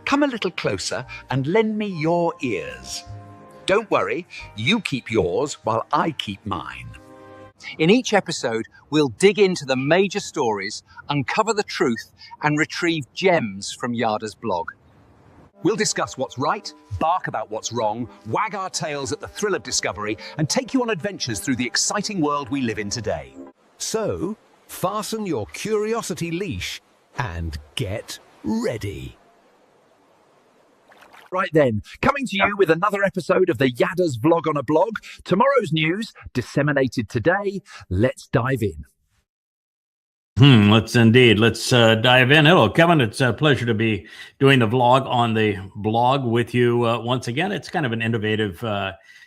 come a little closer and lend me your ears. Don't worry, you keep yours while I keep mine. In each episode, we'll dig into the major stories, uncover the truth, and retrieve gems from Yada's blog. We'll discuss what's right, bark about what's wrong, wag our tails at the thrill of discovery, and take you on adventures through the exciting world we live in today. So, fasten your curiosity leash and get ready. Right then, coming to you with another episode of the Yada's Vlog on a Blog. Tomorrow's news, disseminated today. Let's dive in. Let's dive in. Hello, Kevin. It's a pleasure to be doing the vlog on the blog with you once again. It's kind of an innovative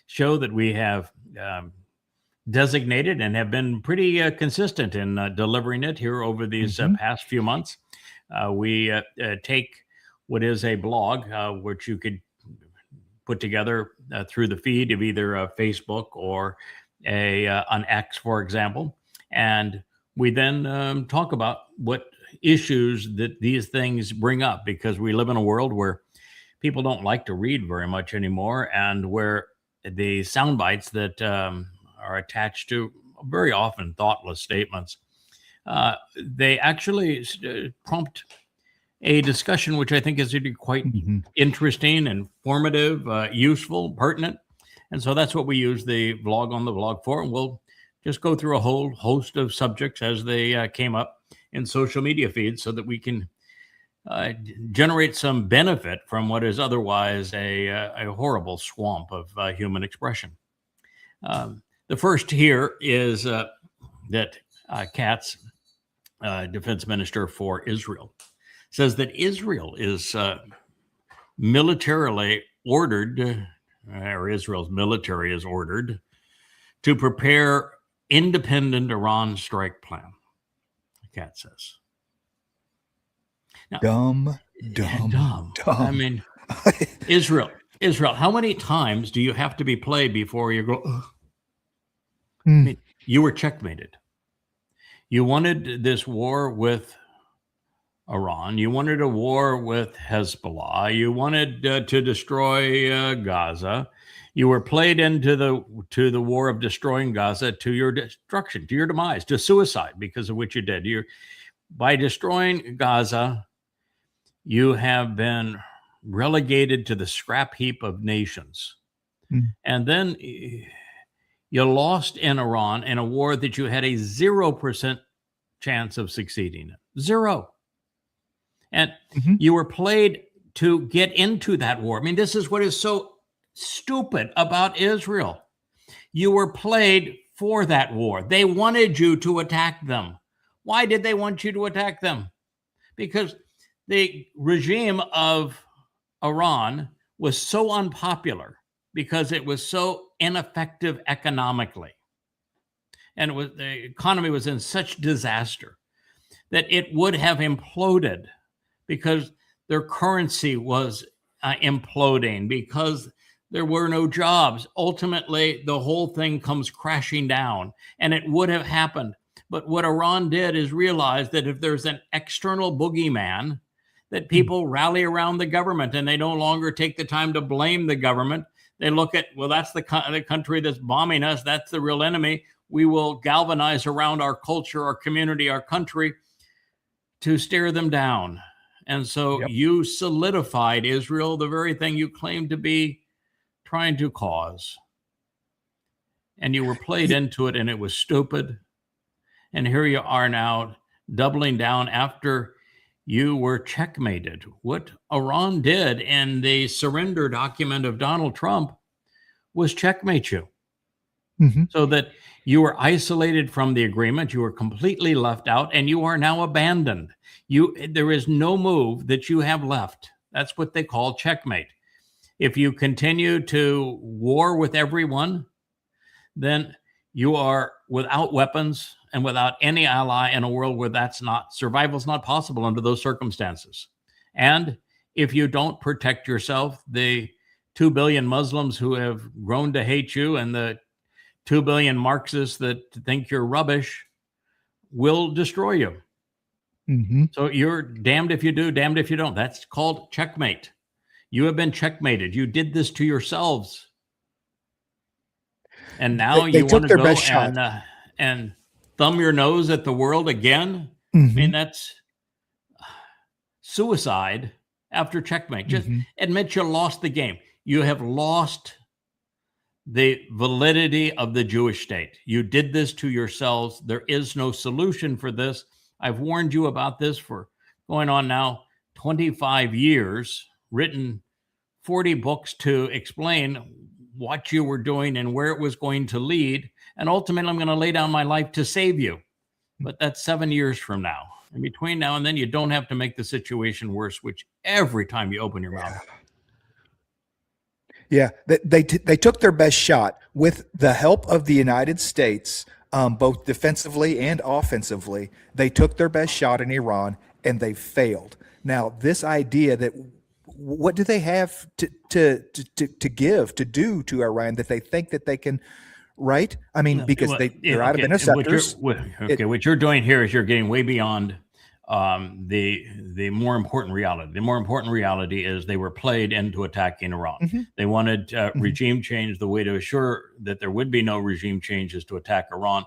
show that we have designated and have been pretty consistent in delivering it here over these past few months. We take what is a blog, which you could put together through the feed of either Facebook or an X, for example, and we then talk about what issues that these things bring up, because we live in a world where people don't like to read very much anymore, and where the sound bites that are attached to very often thoughtless statements, they actually prompt a discussion which I think is quite interesting, informative, useful, pertinent. And so that's what we use the vlog on the blog for. And we'll just go through a whole host of subjects as they came up in social media feeds, so that we can generate some benefit from what is otherwise a horrible swamp of human expression. The first here is that Katz, defense minister for Israel, says that Israel is militarily ordered, or Israel's military is ordered to prepare independent Iran strike plan, Katz says. Now, dumb. I mean, Israel, how many times do you have to be played before you go, ugh? I mean, you were checkmated. You wanted this war with Iran. You wanted a war with Hezbollah. You wanted to destroy Gaza. You were played into the war of destroying Gaza, to your destruction, to your demise, to suicide, because of what you did. By destroying Gaza, you have been relegated to the scrap heap of nations. And then you lost in Iran in a war that you had a 0% chance of succeeding in. Zero. And you were played to get into that war. I mean, this is what is so stupid about Israel. You were played for that war. They wanted you to attack them. Why did they want you to attack them? Because the regime of Iran was so unpopular, because it was so ineffective economically, and the economy was in such disaster that it would have imploded, because their currency was imploding, because there were no jobs. Ultimately, the whole thing comes crashing down, and it would have happened. But what Iran did is realize that if there's an external boogeyman, that people rally around the government, and they no longer take the time to blame the government. They look at, well, that's the country that's bombing us. That's the real enemy. We will galvanize around our culture, our community, our country to stare them down. And so you solidified Israel, the very thing you claimed to be trying to cause. And you were played into it, and it was stupid. And here you are now, doubling down after you were checkmated. What Iran did in the surrender document of Donald Trump was checkmate you. So that you were isolated from the agreement, you were completely left out, and you are now abandoned. There is no move that you have left. That's what they call checkmate. If you continue to war with everyone, then you are without weapons and without any ally in a world where survival's not possible under those circumstances. And if you don't protect yourself, the 2 billion Muslims who have grown to hate you, and the 2 billion Marxists that think you're rubbish, will destroy you. So you're damned if you do, damned if you don't. That's called checkmate. You have been checkmated. You did this to yourselves. And now They you took want to their go best shot. and thumb your nose at the world again? I Mm-hmm. mean, that's suicide after checkmate. Just admit you lost the game. You have lost the validity of the Jewish state. You did this to yourselves. There is no solution for this. I've warned you about this for going on now 25 years, written 40 books to explain what you were doing and where it was going to lead. And ultimately, I'm going to lay down my life to save you. But that's 7 years from now. And between now and then, you don't have to make the situation worse, which every time you open your mouth. Yeah, they took their best shot with the help of the United States, both defensively and offensively. They took their best shot in Iran, and they failed. Now, this idea that what do they have to give, to do to Iran that they think that they can, right? I mean, because they're out of interceptors. What you're doing here is you're getting way beyond the more important reality. The more important reality is they were played into attacking Iran. They wanted regime change. The way to assure that there would be no regime change is to attack Iran.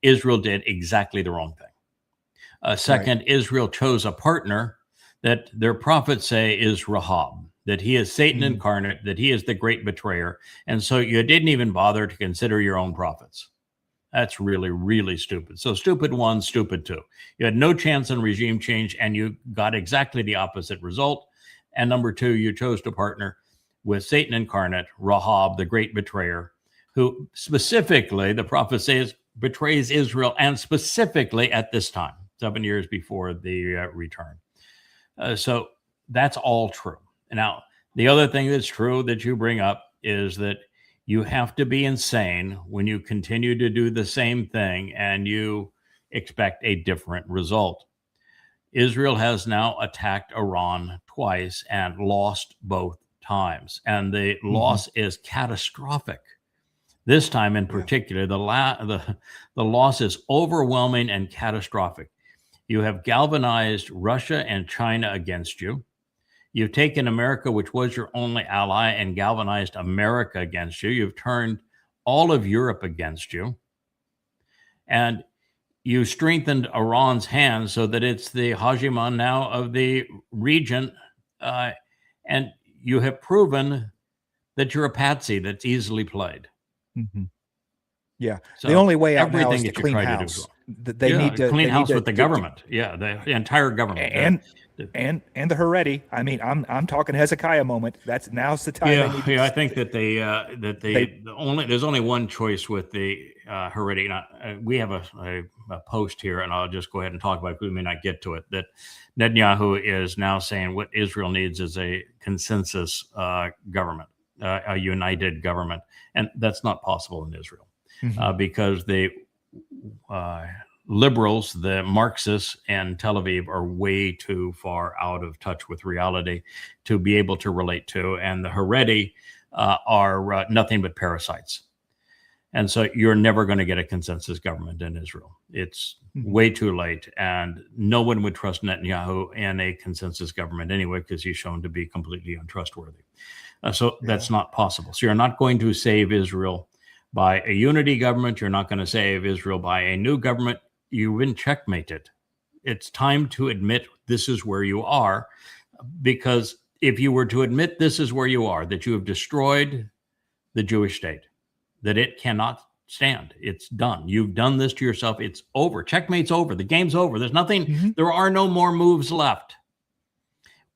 Israel did exactly the wrong thing. Second, Israel chose a partner that their prophets say is Rahab, that he is Satan incarnate, that he is the great betrayer. And so you didn't even bother to consider your own prophets. That's really, really stupid. So stupid one, stupid two. You had no chance in regime change, and you got exactly the opposite result. And number two, you chose to partner with Satan incarnate, Rahab, the great betrayer, who specifically, the prophet says, betrays Israel, and specifically at this time, 7 years before the return. So that's all true. Now, the other thing that's true that you bring up is that you have to be insane when you continue to do the same thing and you expect a different result. Israel has now attacked Iran twice and lost both times. And the loss is catastrophic. This time in particular, the loss is overwhelming and catastrophic. You have galvanized Russia and China against you. You've taken America, which was your only ally, and galvanized America against you. You've turned all of Europe against you. And you strengthened Iran's hands so that it's the hegemon now of the region. And you have proven that you're a patsy that's easily played. Yeah. So the only way out now is everything to that you clean try to house. do. They need to clean they house need with the government. Yeah, the entire government. And the Haredi. I mean, I'm talking Hezekiah moment. Now's the time. I think that there's only one choice with the Haredi. We have a post here, and I'll just go ahead and talk about it. We may not get to it. That Netanyahu is now saying what Israel needs is a consensus government, a united government, and that's not possible in Israel because the liberals, the Marxists in Tel Aviv are way too far out of touch with reality to be able to relate to. And the Haredi are nothing but parasites. And so you're never going to get a consensus government in Israel. It's way too late. And no one would trust Netanyahu in a consensus government anyway, because he's shown to be completely untrustworthy. So that's not possible. So you're not going to save Israel by a unity government. You're not going to save Israel by a new government. You've been checkmated. It's time to admit this is where you are, because if you were to admit this is where you are, that you have destroyed the Jewish state, that it cannot stand, it's done. You've done this to yourself. It's over. Checkmate's over. The game's over. There's nothing, there are no more moves left.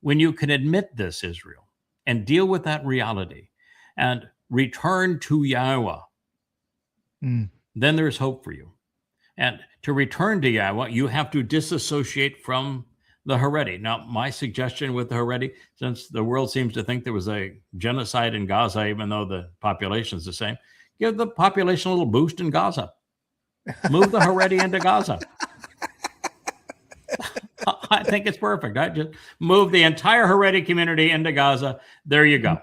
When you can admit this, Israel, and deal with that reality and return to Yahweh, then there's hope for you. And to return to Yahweh, you have to disassociate from the Haredi. Now, my suggestion with the Haredi, since the world seems to think there was a genocide in Gaza, even though the population is the same, give the population a little boost in Gaza. Move the Haredi into Gaza. I think it's perfect. I just move the entire Haredi community into Gaza. There you go.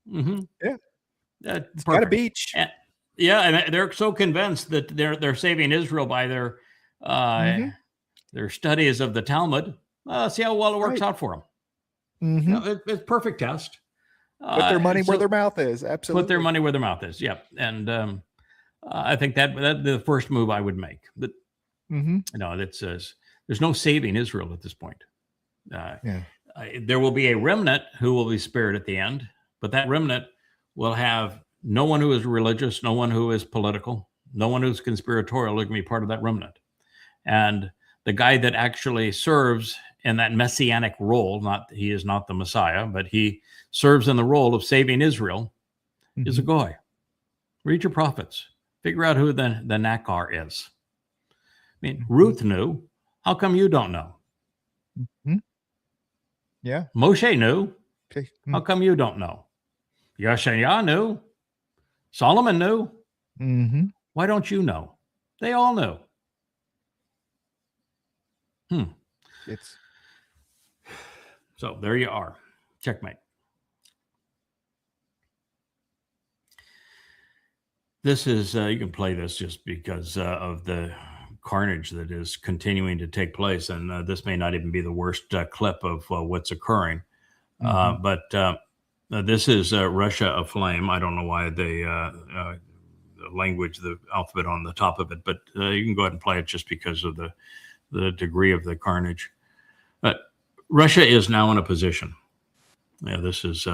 Yeah. It's got a beach. And they're so convinced that they're saving Israel by their their studies of the Talmud. See how well it works out for them. Mm-hmm. You know, it's perfect test. Put their money where their mouth is. Absolutely. Put their money where their mouth is. Yep. And I think that the first move I would make. But that says there's no saving Israel at this point. There will be a remnant who will be spared at the end, but that remnant will have no one who is religious, no one who is political, no one who's conspiratorial who can be part of that remnant. And the guy that actually serves in that messianic role, he is not the Messiah, but he serves in the role of saving Israel, is a goy. Read your prophets. Figure out who the Nakar is. I mean, Ruth knew. How come you don't know? Yeah. Moshe knew. Okay. How come you don't know? Yeshaya knew. Solomon knew. Why don't you know? They all knew. So there you are. Checkmate. This is, you can play this just because of the carnage that is continuing to take place. And this may not even be the worst clip of what's occurring. But this is Russia aflame. I don't know why the language, the alphabet on the top of it, but you can go ahead and play it just because of the degree of the carnage. But Russia is now in a position. This is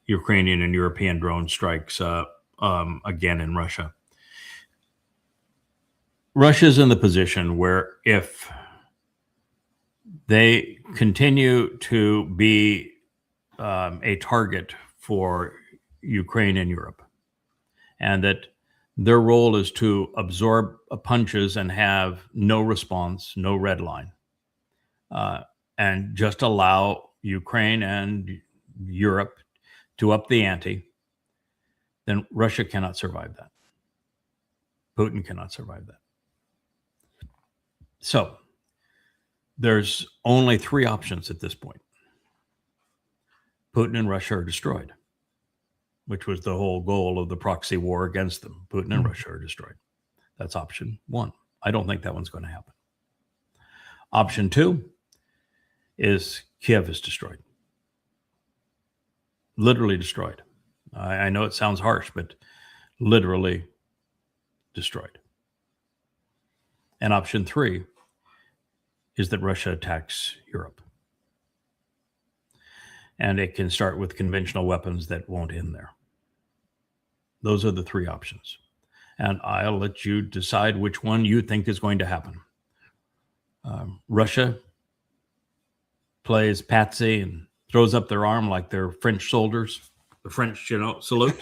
Ukrainian and European drone strikes again in Russia. Russia's in the position where if they continue to be a target for Ukraine and Europe, and that their role is to absorb punches and have no response, no red line, and just allow Ukraine and Europe to up the ante, then Russia cannot survive that. Putin cannot survive that. So there's only three options at this point. Putin and Russia are destroyed, which was the whole goal of the proxy war against them. Putin and Russia are destroyed. That's option one. I don't think that one's going to happen. Option two is Kiev is destroyed. Literally destroyed. I know it sounds harsh, but literally destroyed. And option three is that Russia attacks Europe. And it can start with conventional weapons that won't end there. Those are the three options. And I'll let you decide which one you think is going to happen. Russia plays patsy and throws up their arm like they're French soldiers, the French, salute.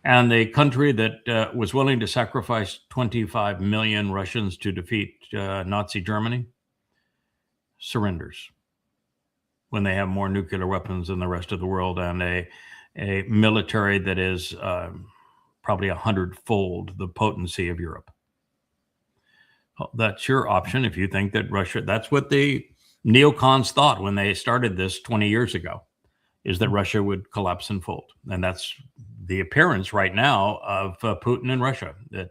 And the country that was willing to sacrifice 25 million Russians to defeat Nazi Germany surrenders when they have more nuclear weapons than the rest of the world and a military that is probably 100-fold the potency of Europe. Well, that's your option if you think that Russia, that's what the neocons thought when they started this 20 years ago, is that Russia would collapse and fold. And that's the appearance right now of Putin and Russia, that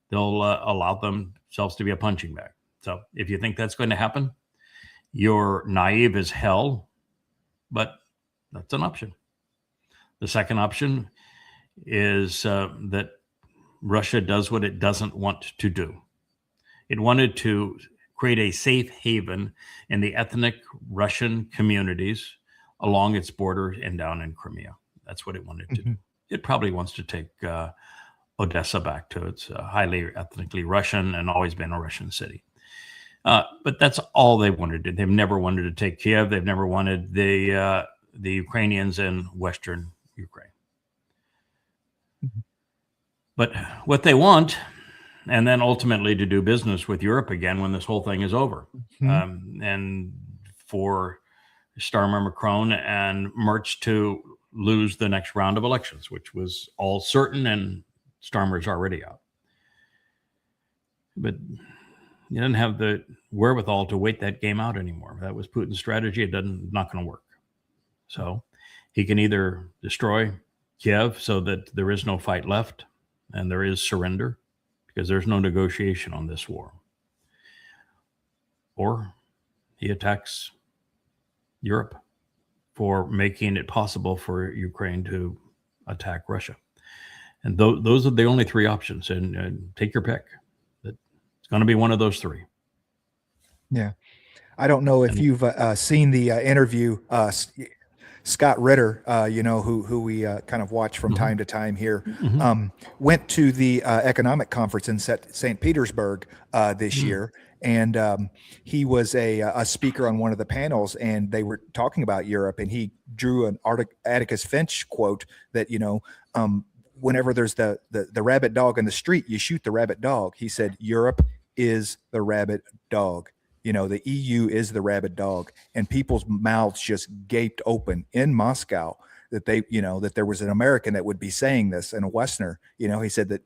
they'll allow themselves to be a punching bag. So if you think that's going to happen, you're naive as hell, but that's an option. The second option is that Russia does what it doesn't want to do. It wanted to create a safe haven in the ethnic Russian communities along its border and down in Crimea. That's what it wanted to do. It probably wants to take Odessa back to its highly ethnically Russian and always been a Russian city. But that's all they wanted to do. They've never wanted to take Kiev. They've never wanted the Ukrainians in Western Ukraine. But what they want, and then ultimately to do business with Europe again when this whole thing is over. And for Starmer Macron and Merz to lose the next round of elections, which was all certain, and Starmer's already out. But you didn't have the wherewithal to wait that game out anymore. That was Putin's strategy. Not going to work. So he can either destroy Kiev so that there is no fight left and there is surrender, because there's no negotiation on this war. or he attacks Europe for making it possible for Ukraine to attack Russia. And those are the only three options. And take your pick. It's going to be one of those three. Yeah. I don't know if you've seen the interview, Scott Ritter, who we kind of watch from time to time here, went to the economic conference in St. Petersburg this year. And he was a speaker on one of the panels, and they were talking about Europe, and he drew an Atticus Finch quote that, whenever there's the rabid dog in the street, you shoot the rabid dog. He said, Europe is the rabid dog. The EU is the rabid dog, and people's mouths just gaped open in Moscow that they, that there was an American that would be saying this, and a Westerner. He said that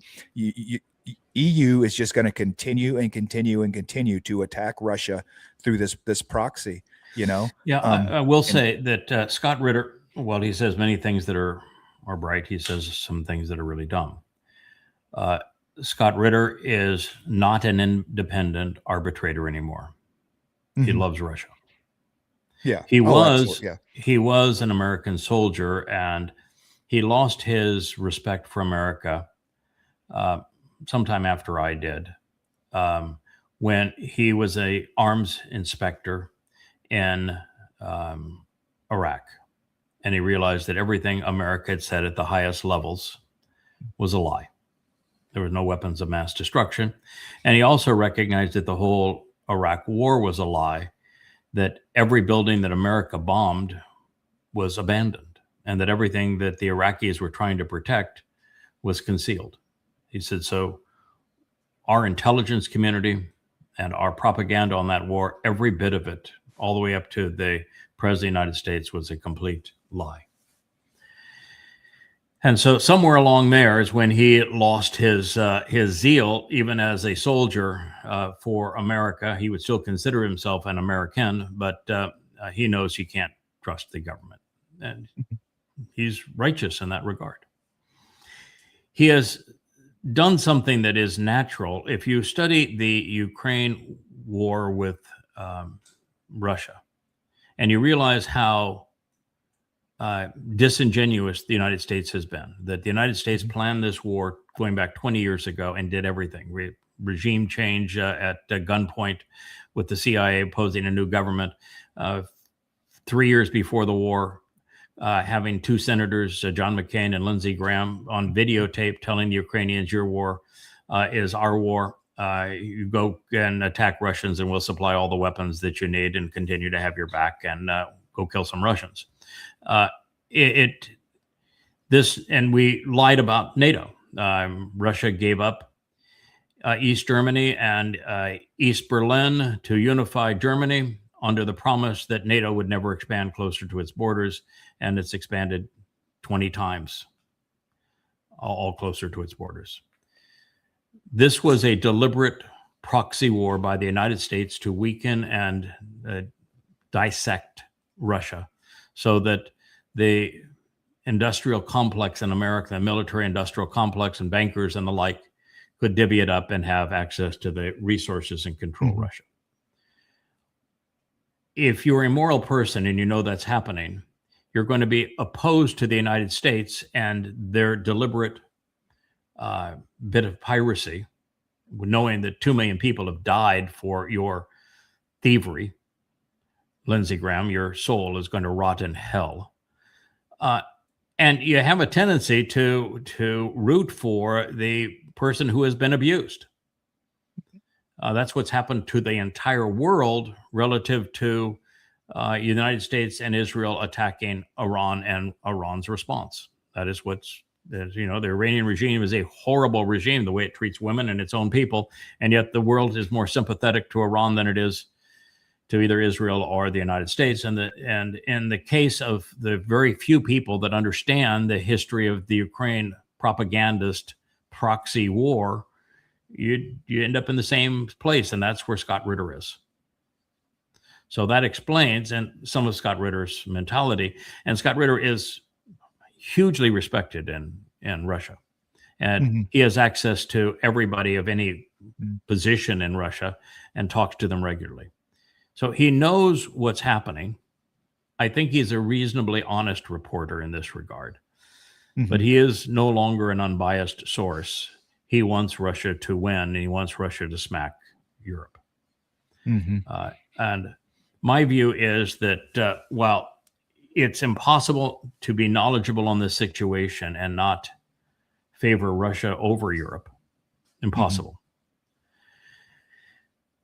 EU is just going to continue and continue and continue to attack Russia through this proxy. Yeah, I will say that Scott Ritter, while he says many things that are bright, he says some things that are really dumb. Scott Ritter is not an independent arbitrator anymore. He loves Russia. Yeah. He was an American soldier, and he lost his respect for America sometime after I did, when he was a arms inspector in Iraq. And he realized that everything America had said at the highest levels was a lie. There was no weapons of mass destruction. And he also recognized that the whole Iraq war was a lie, that every building that America bombed was abandoned, and that everything that the Iraqis were trying to protect was concealed. He said, so our intelligence community and our propaganda on that war, every bit of it, all the way up to the President of the United States, was a complete lie. And so somewhere along there is when he lost his zeal, even as a soldier for America. He would still consider himself an American, but he knows he can't trust the government. And he's righteous in that regard. He has done something that is natural. If you study the Ukraine war with Russia, and you realize how disingenuous the United States has been, that the United States planned this war going back 20 years ago and did everything. Regime change at gunpoint, with the CIA opposing a new government. 3 years before the war, having two senators, John McCain and Lindsey Graham, on videotape telling the Ukrainians, your war is our war. You go and attack Russians and we'll supply all the weapons that you need and continue to have your back, and go kill some Russians. And we lied about NATO. Russia gave up East Germany and East Berlin to unify Germany under the promise that NATO would never expand closer to its borders, and it's expanded 20 times, all closer to its borders. This was a deliberate proxy war by the United States to weaken and dissect Russia, so that the industrial complex in America, the military industrial complex and bankers and the like, could divvy it up and have access to the resources and control Russia. If you're a moral person and you know that's happening, you're going to be opposed to the United States and their deliberate bit of piracy, knowing that 2 million people have died for your thievery. Lindsey Graham, your soul is going to rot in hell. And you have a tendency to root for the person who has been abused. That's what's happened to the entire world relative to United States and Israel attacking Iran and Iran's response. That is the Iranian regime is a horrible regime, the way it treats women and its own people. And yet the world is more sympathetic to Iran than it is to either Israel or the United States. And in the case of the very few people that understand the history of the Ukraine propagandist proxy war, you end up in the same place, and that's where Scott Ritter is. So that explains some of Scott Ritter's mentality. And Scott Ritter is hugely respected in Russia. And he has access to everybody of any position in Russia and talks to them regularly. So he knows what's happening. I think he's a reasonably honest reporter in this regard, but he is no longer an unbiased source. He wants Russia to win, and he wants Russia to smack Europe. And my view is that while it's impossible to be knowledgeable on this situation and not favor Russia over Europe, impossible,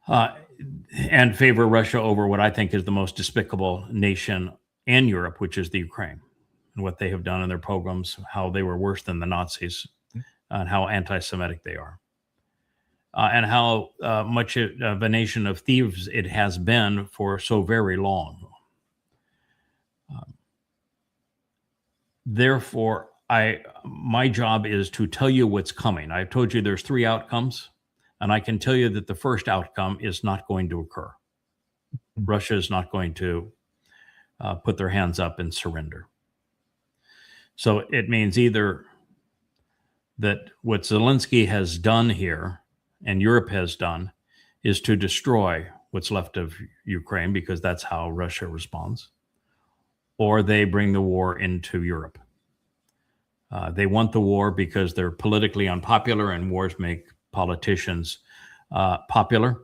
and favor Russia over what I think is the most despicable nation in Europe, which is the Ukraine, and what they have done in their pogroms, how they were worse than the Nazis, and how anti-Semitic they are, and how much of a nation of thieves it has been for so very long. Therefore, my job is to tell you what's coming. I've told you there's 3 outcomes, and I can tell you that the first outcome is not going to occur. Russia is not going to put their hands up and surrender. So it means either that what Zelensky has done here and Europe has done is to destroy what's left of Ukraine, because that's how Russia responds, or they bring the war into Europe. They want the war because they're politically unpopular, and wars make politicians popular.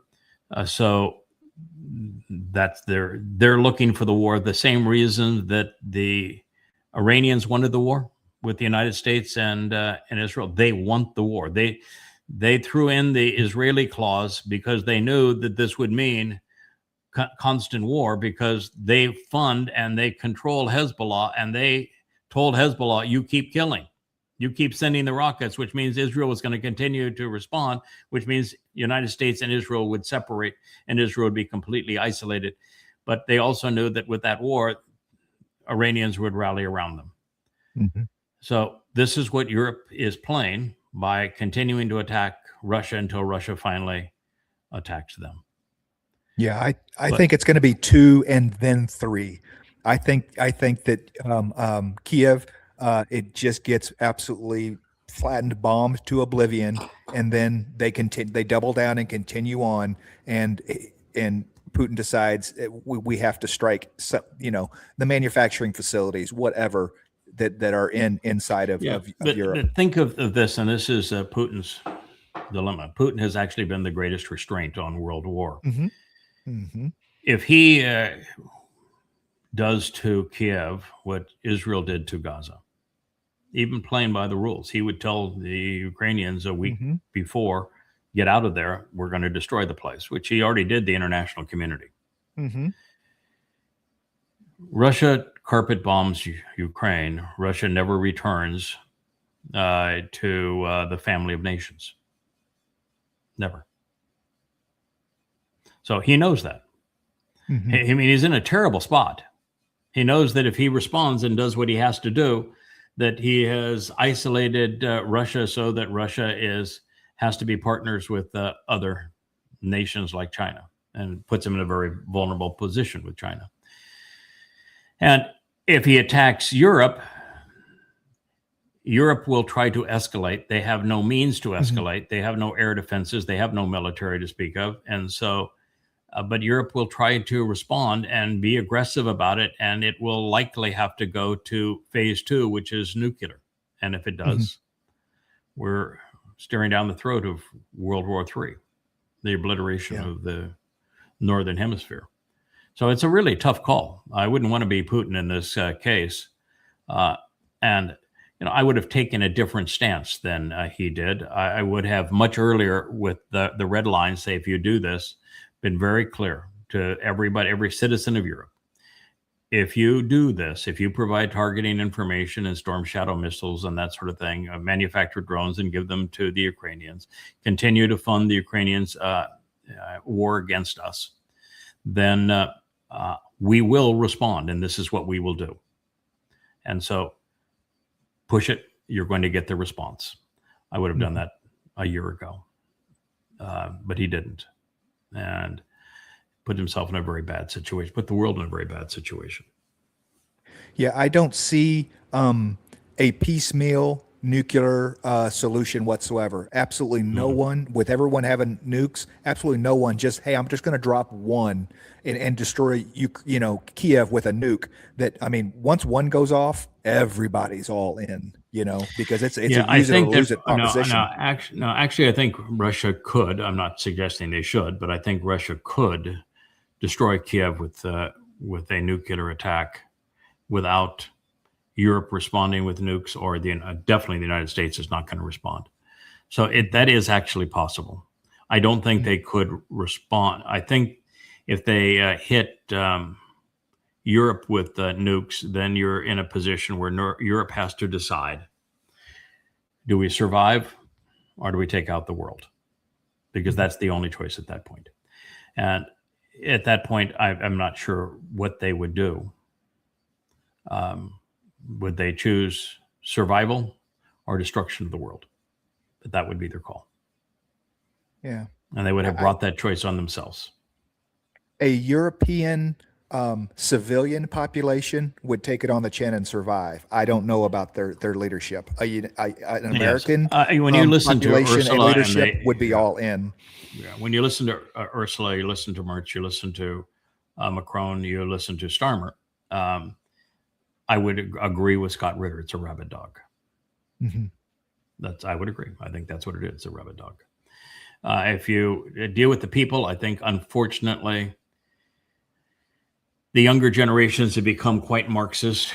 So that's they're looking for the war. The same reason that the Iranians wanted the war with the United States and Israel. They want the war. They threw in the Israeli clause because they knew that this would mean constant war, because they fund and they control Hezbollah, and they told Hezbollah, you keep killing, you keep sending the rockets, which means Israel was going to continue to respond, which means United States and Israel would separate and Israel would be completely isolated. But they also knew that with that war, Iranians would rally around them. So this is what Europe is playing by continuing to attack Russia until Russia finally attacks them. Yeah, I think it's going to be 2 and then 3. I think that Kiev, it just gets absolutely flattened, bombed to oblivion, and then they double down and continue on, and Putin decides we have to strike, the manufacturing facilities, whatever that are inside of Europe. But think of this, and this is Putin's dilemma. Putin has actually been the greatest restraint on world war. If he does to Kiev what Israel did to Gaza, even playing by the rules, he would tell the Ukrainians a week before, get out of there, we're going to destroy the place, which he already did the international community. Russia carpet bombs Ukraine. Russia never returns to the family of nations. Never. So he knows that. I mean, he's in a terrible spot. He knows that if he responds and does what he has to do, that he has isolated Russia so that Russia has to be partners with other nations like China, and puts him in a very vulnerable position with China. And if he attacks Europe, Europe will try to escalate. They have no means to escalate. They have no air defenses. They have no military to speak of. And so, but Europe will try to respond and be aggressive about it. And it will likely have to go to phase 2, which is nuclear. And if it does, we're staring down the throat of World War III, the obliteration of the Northern Hemisphere. So it's a really tough call. I wouldn't want to be Putin in this case. And I would have taken a different stance than he did. I would have much earlier with the red line, say, if you do this, been very clear to everybody, every citizen of Europe. If you do this, if you provide targeting information and Storm Shadow missiles and that sort of thing, manufacture drones and give them to the Ukrainians, continue to fund the Ukrainians' war against us, then we will respond, and this is what we will do. And so push it, you're going to get the response. I would have done that a year ago, but he didn't, and put himself in a very bad situation, put the world in a very bad situation. Yeah, I don't see a piecemeal nuclear solution whatsoever. Absolutely no one, with everyone having nukes, absolutely no one just, hey, I'm just going to drop one and destroy Kiev with a nuke. That, I mean, once one goes off, everybody's all in, because it's a use it or lose it proposition. Actually, I think Russia could. I'm not suggesting they should, but I think Russia could destroy Kiev with a nuclear attack without Europe responding with nukes, or definitely the United States is not going to respond. So that is actually possible. I don't think they could respond. I think if they hit Europe with nukes, then you're in a position where Europe has to decide, do we survive or do we take out the world? Because that's the only choice at that point. And at that point, I'm not sure what they would do. Would they choose survival or destruction of the world? But that would be their call. Yeah. And they would have brought that choice on themselves. A European civilian population would take it on the chin and survive. I don't know about their leadership. An American when you listen to population Ursula and leadership would be all in. Yeah. When you listen to Ursula, you listen to Merz, you listen to Macron, you listen to Starmer. I would agree with Scott Ritter. It's a rabid dog. I would agree. I think that's what it is. It's a rabid dog. If you deal with the people, I think, unfortunately, the younger generations have become quite Marxist,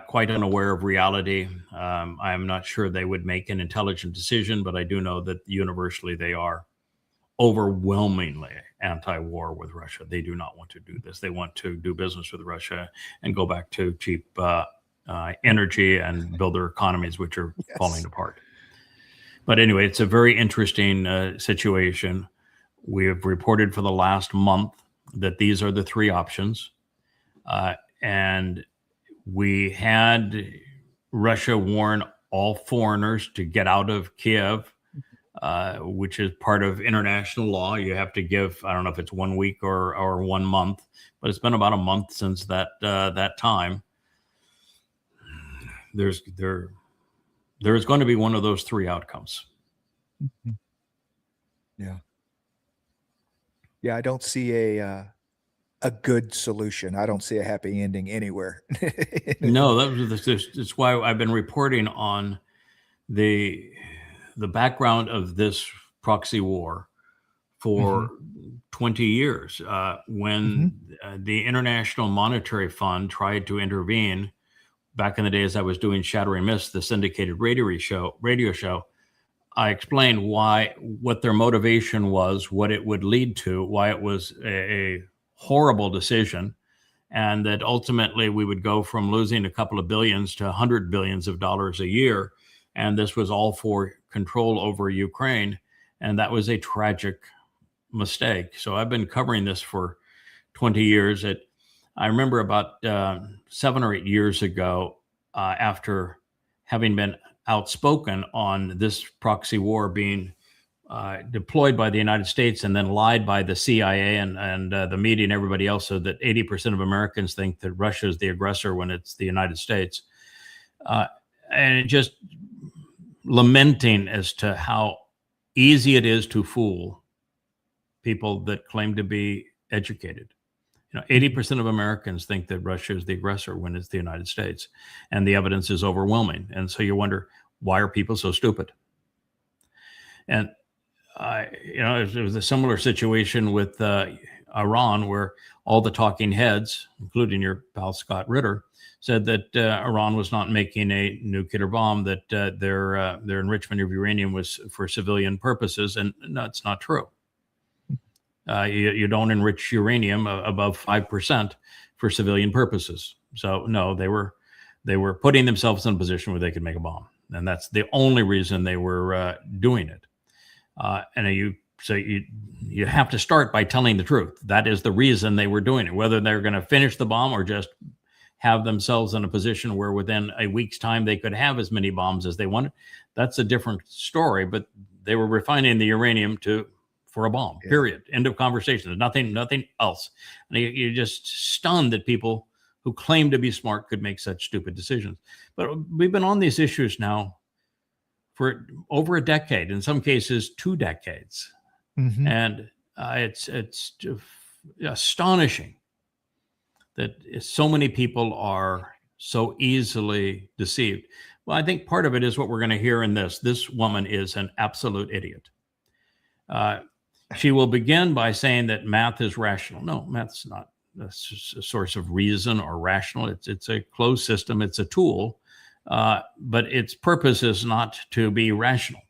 quite unaware of reality. I'm not sure they would make an intelligent decision, but I do know that universally they are overwhelmingly anti-war with Russia. They do not want to do this. They want to do business with Russia and go back to cheap energy and build their economies, which are falling apart. But anyway, it's a very interesting situation. We have reported for the last month that these are the three options. And we had Russia warn all foreigners to get out of Kiev, which is part of international law. You have to give, I don't know if it's 1 week or 1 month, but it's been about a month since that time. There's going to be one of those three outcomes. Yeah. I don't see a good solution. I don't see a happy ending anywhere. No, that's why I've been reporting on the background of this proxy war for 20 years. When the International Monetary Fund tried to intervene back in the days I was doing Shattering Myths, the syndicated radio show, I explained what their motivation was, what it would lead to, why it was a horrible decision, and that ultimately we would go from losing a couple of billions to $100 billions a year. And this was all for control over Ukraine. And that was a tragic mistake. So I've been covering this for 20 years. I remember about 7 or 8 years ago, after having been outspoken on this proxy war being deployed by the United States and then lied by the CIA and the media and everybody else, so that 80% of Americans think that Russia is the aggressor when it's the United States. And just lamenting as to how easy it is to fool people that claim to be educated. 80% of Americans think that Russia is the aggressor when it's the United States, and the evidence is overwhelming. And so you wonder, why are people so stupid? And it was a similar situation with Iran, where all the talking heads, including your pal Scott Ritter, said that Iran was not making a nuclear bomb, that their enrichment of uranium was for civilian purposes, and no, it's not true. You don't enrich uranium above 5% for civilian purposes. So no, they were putting themselves in a position where they could make a bomb, and that's the only reason they were doing it. And you have to start by telling the truth. That is the reason they were doing it. Whether they're going to finish the bomb or just have themselves in a position where within a week's time they could have as many bombs as they wanted, that's a different story. But they were refining the uranium for a bomb. Yeah. Period. End of conversation. There's nothing else. And you're just stunned that people who claim to be smart could make such stupid decisions. But we've been on these issues now for over a decade, in some cases 2 decades. And it's astonishing that so many people are so easily deceived. Well, I think part of it is what we're going to hear in this. This woman is an absolute idiot. She will begin by saying that math is rational. No, math's not a source of reason or rational. It's a closed system. It's a tool, but its purpose is not to be rational.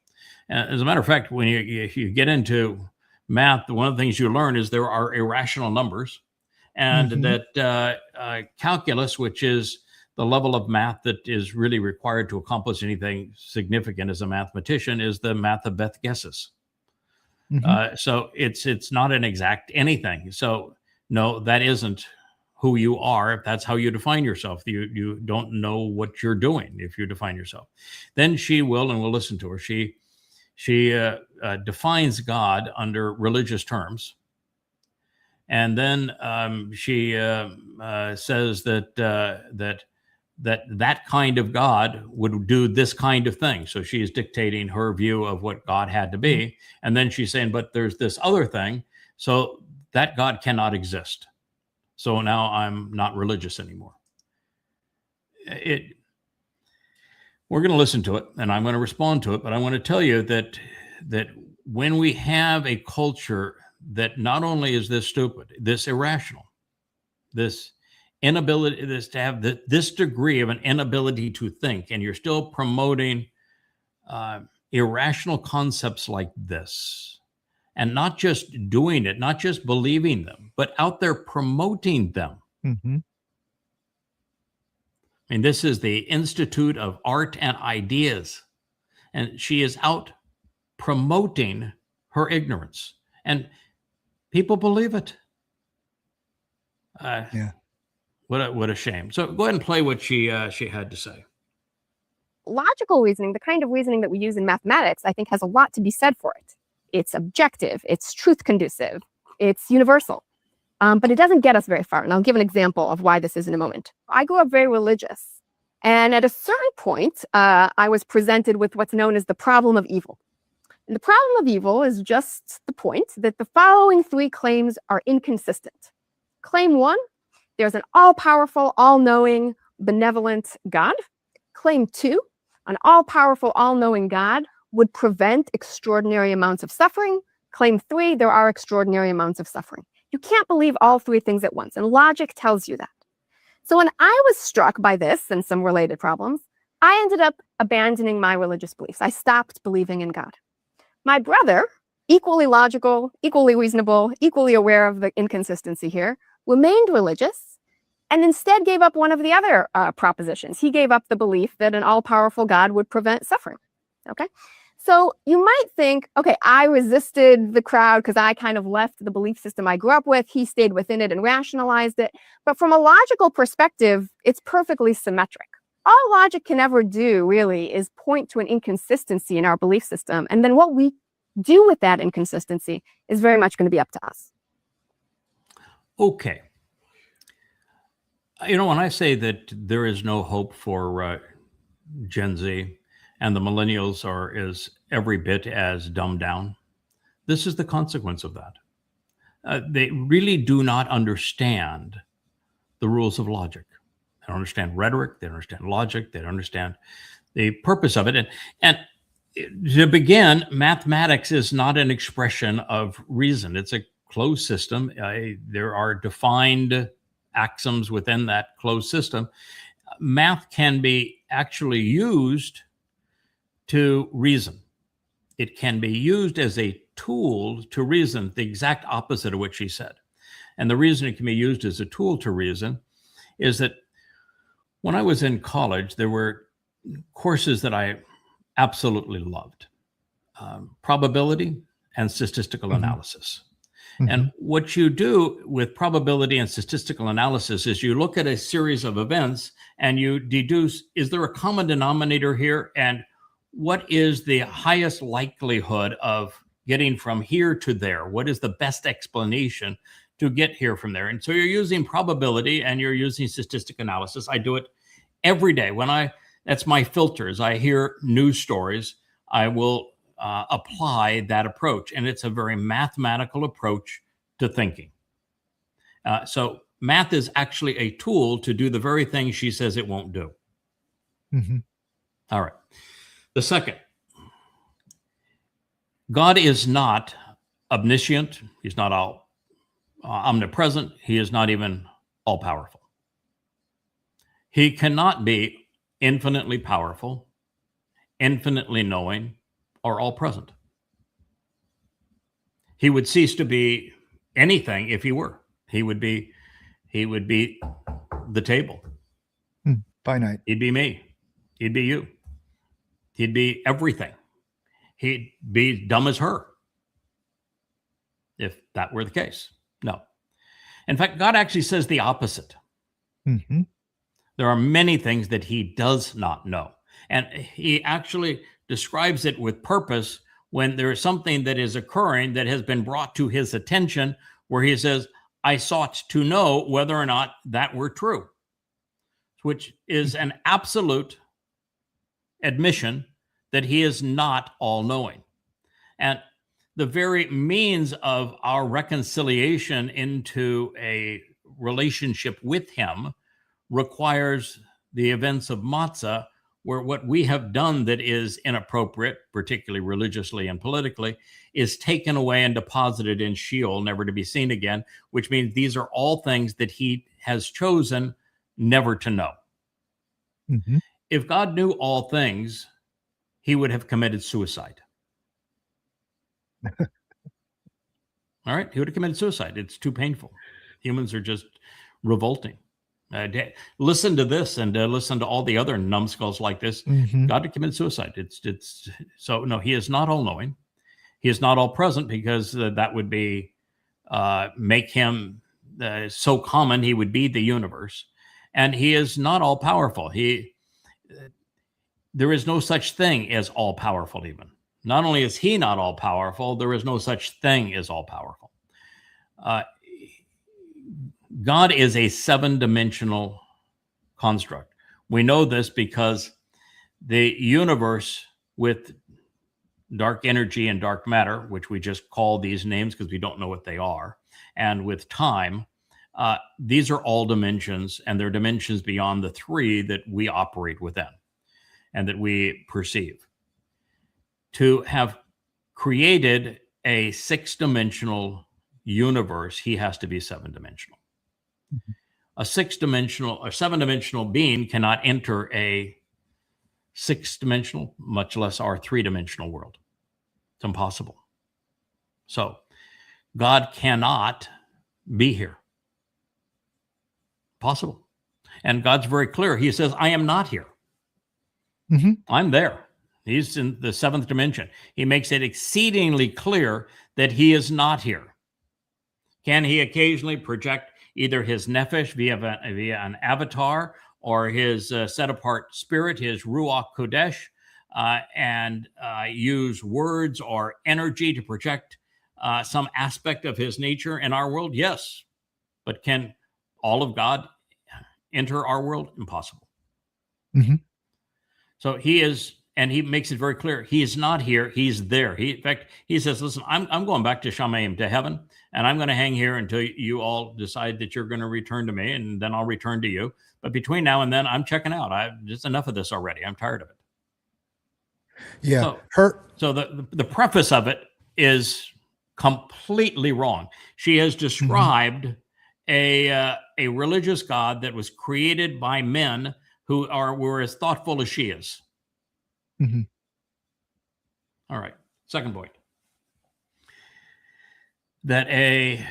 As a matter of fact, when you get into math, one of the things you learn is there are irrational numbers, and that calculus, which is the level of math that is really required to accomplish anything significant as a mathematician, is the math of Beth guesses. So it's not an exact anything. So no, that isn't who you are. If that's how you define yourself, you don't know what you're doing if you define yourself. Then she will, and we'll listen to her. She defines God under religious terms. And then she says that kind of God would do this kind of thing. So she is dictating her view of what God had to be. And then she's saying, but there's this other thing. So that God cannot exist. So now I'm not religious anymore. We're going to listen to it, and I'm going to respond to it. But I want to tell you that when we have a culture that not only is this stupid, this irrational, this inability, to have this degree of an inability to think, and you're still promoting irrational concepts like this, and not just doing it, not just believing them, but out there promoting them. I mean, this is the Institute of Art and Ideas, and she is out promoting her ignorance, and people believe it. What a shame. So go ahead and play what she had to say. Logical reasoning, the kind of reasoning that we use in mathematics, I think has a lot to be said for it. It's objective, it's truth conducive, it's universal, but it doesn't get us very far. And I'll give an example of why this is in a moment. I grew up very religious, and at a certain point, I was presented with what's known as the problem of evil. And the problem of evil is just the point that the following 3 claims are inconsistent. Claim 1, there's an all-powerful, all-knowing, benevolent God. Claim 2, an all-powerful, all-knowing God would prevent extraordinary amounts of suffering. Claim 3, there are extraordinary amounts of suffering. You can't believe all 3 things at once, and logic tells you that. So when I was struck by this and some related problems, I ended up abandoning my religious beliefs. I stopped believing in God. My brother, equally logical, equally reasonable, equally aware of the inconsistency here, remained religious and instead gave up one of the other propositions. He gave up the belief that an all-powerful God would prevent suffering. Okay? So you might think, okay, I resisted the crowd because I kind of left the belief system I grew up with. He stayed within it and rationalized it. But from a logical perspective, it's perfectly symmetric. All logic can ever do, really, is point to an inconsistency in our belief system. And then what we do with that inconsistency is very much going to be up to us. Okay. When I say that there is no hope for Gen Z, and the millennials are as every bit as dumbed down, this is the consequence of that. They really do not understand the rules of logic. They don't understand rhetoric. They don't understand logic. They don't understand the purpose of it. And to begin, mathematics is not an expression of reason. It's a closed system. There are defined axioms within that closed system. Math can be actually used to reason. It can be used as a tool to reason, the exact opposite of what she said. And the reason it can be used as a tool to reason is that when I was in college, there were courses that I absolutely loved. Probability and statistical analysis. And what you do with probability and statistical analysis is you look at a series of events and you deduce, is there a common denominator here? And what is the highest likelihood of getting from here to there? What is the best explanation to get here from there? And so you're using probability and you're using statistical analysis. I do it every day. That's my filters. I hear news stories. I will apply that approach. And it's a very mathematical approach to thinking. So math is actually a tool to do the very thing she says it won't do. Mhm. All right. The second, God is not omniscient. He's not all omnipresent. He is not even all powerful. He cannot be infinitely powerful, infinitely knowing, or all present. He would cease to be anything if he were. He would be the table. Finite. He'd be me. He'd be you. He'd be everything. He'd be dumb as her if that were the case. No. In fact, God actually says the opposite. Mm-hmm. There are many things that he does not know. And he actually describes it with purpose when there is something that is occurring that has been brought to his attention, where he says, I sought to know whether or not that were true, which is an absolute admission that he is not all-knowing. And the very means of our reconciliation into a relationship with him requires the events of Matzah, where what we have done that is inappropriate, particularly religiously and politically, is taken away and deposited in Sheol, never to be seen again, which means these are all things that he has chosen never to know. Mm-hmm. If God knew all things, he would have committed suicide. All right? He would have committed suicide. It's too painful. Humans are just revolting. Listen to this and listen to all the other numbskulls like this. Mm-hmm. God to commit suicide. It's so no. He is not all knowing. He is not all present, because that would be make him so common. He would be the universe, and he is not all powerful. There is no such thing as all powerful. Even not only is he not all powerful, there is no such thing as all powerful. God is a 7-dimensional construct. We know this because the universe with dark energy and dark matter, which we just call these names because we don't know what they are, and with time, these are all dimensions, and they're dimensions beyond the 3 that we operate within and that we perceive. To have created a 6-dimensional universe, he has to be 7-dimensional. Mm-hmm. A 6-dimensional or 7-dimensional being cannot enter a 6-dimensional, much less our 3-dimensional world. It's impossible. So God cannot be here. Possible. And God's very clear. He says, I am not here. Mm-hmm. I'm there. He's in the 7th dimension. He makes it exceedingly clear that he is not here. Can he occasionally project either his nephesh via an avatar, or his set-apart spirit, his Ruach Kodesh, and use words or energy to project some aspect of his nature in our world? Yes. But can all of God enter our world? Impossible. Mm-hmm. So he is, and he makes it very clear, he is not here, he's there. In fact, he says, listen, I'm going back to Shamayim, to heaven, and I'm going to hang here until you all decide that you're going to return to me, and then I'll return to you. But between now and then, I'm checking out. Just enough of this already. I'm tired of it. Yeah. So the preface of it is completely wrong. She has described a religious God that was created by men who were as thoughtful as she is. Mm-hmm. All right. Second point. That a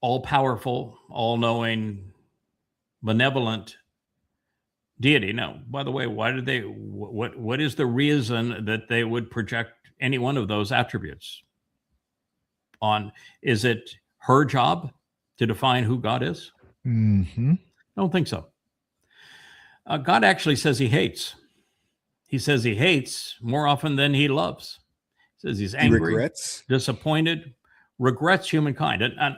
all-powerful, all-knowing, benevolent deity. Now, by the way, why did they? What is the reason that they would project any one of those attributes on? Is it her job to define who God is? Mm-hmm. I don't think so. God actually says he hates. He says he hates more often than he loves. He says he's angry, regrets, disappointed, regrets humankind. And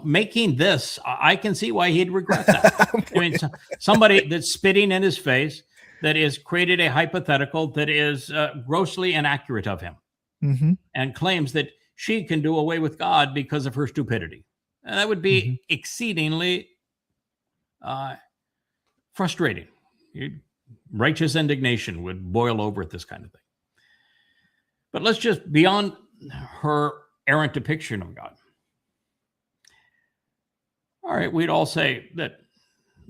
making this, I can see why he'd regret that. I mean, somebody that's spitting in his face, that has created a hypothetical that is grossly inaccurate of him, and claims that she can do away with God because of her stupidity. And that would be exceedingly frustrating. Righteous indignation would boil over at this kind of thing. But let's just, beyond her errant depiction of God. All right, we'd all say that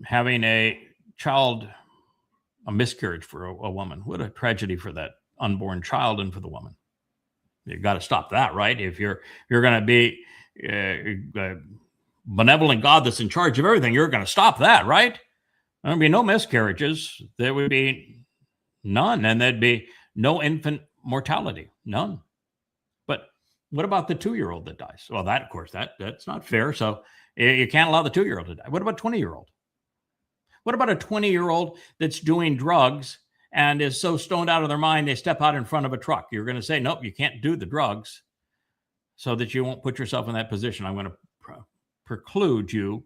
having a child, a miscarriage for a woman, what a tragedy for that unborn child and for the woman. You've got to stop that, right? If you're going to be benevolent God that's in charge of everything, you're going to stop that, right? There'd be no miscarriages. There would be none, and there'd be no infant mortality, none. But what about the 2-year-old that dies? Well, that, of course, that's not fair. So you can't allow the 2-year-old to die. What about 20-year-old? What about a 20-year-old that's doing drugs and is so stoned out of their mind they step out in front of a truck? You're going to say, nope, you can't do the drugs so that you won't put yourself in that position. I'm going to preclude you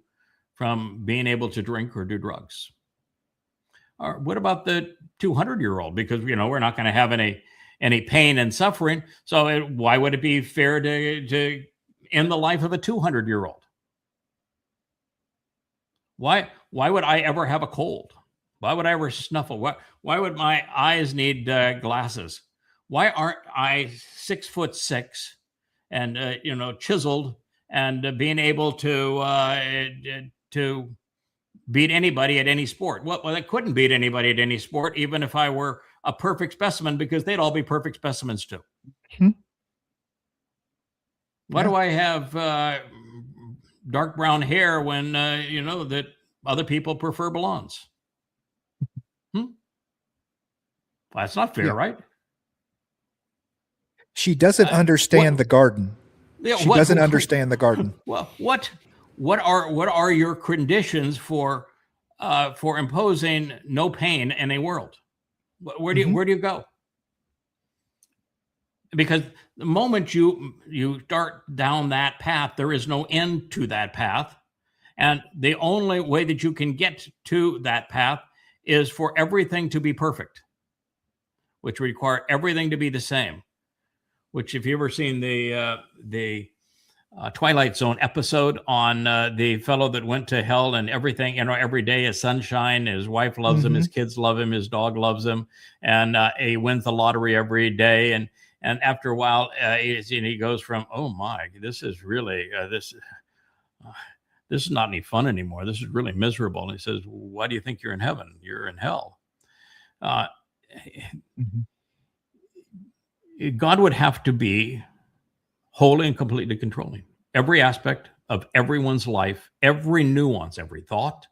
from being able to drink or do drugs. Or what about the 200-year-old? Because, we're not going to have any pain and suffering. So why would it be fair to end the life of a 200-year-old? Why would I ever have a cold? Why would I ever snuffle? Why would my eyes need glasses? Why aren't I 6'6" and chiseled and being able to beat anybody at any sport? Well, I couldn't beat anybody at any sport, even if I were a perfect specimen, because they'd all be perfect specimens too. Why do I have dark brown hair when that other people prefer blondes? Well, that's not fair, right? She doesn't understand the garden. Yeah, she doesn't understand the garden. Well, what are your conditions for imposing no pain in a world? Where do you go? Because the moment you start down that path, there is no end to that path. And the only way that you can get to that path is for everything to be perfect, which require everything to be the same. Which, if you've ever seen the Twilight Zone episode on the fellow that went to hell and everything, every day is sunshine. His wife loves him, his kids love him, his dog loves him, and he wins the lottery every day. And after a while, he goes from, oh my, this is really this is not any fun anymore. This is really miserable. And he says, why do you think you're in heaven? You're in hell. God would have to be wholly and completely controlling every aspect of everyone's life, every nuance, every thought,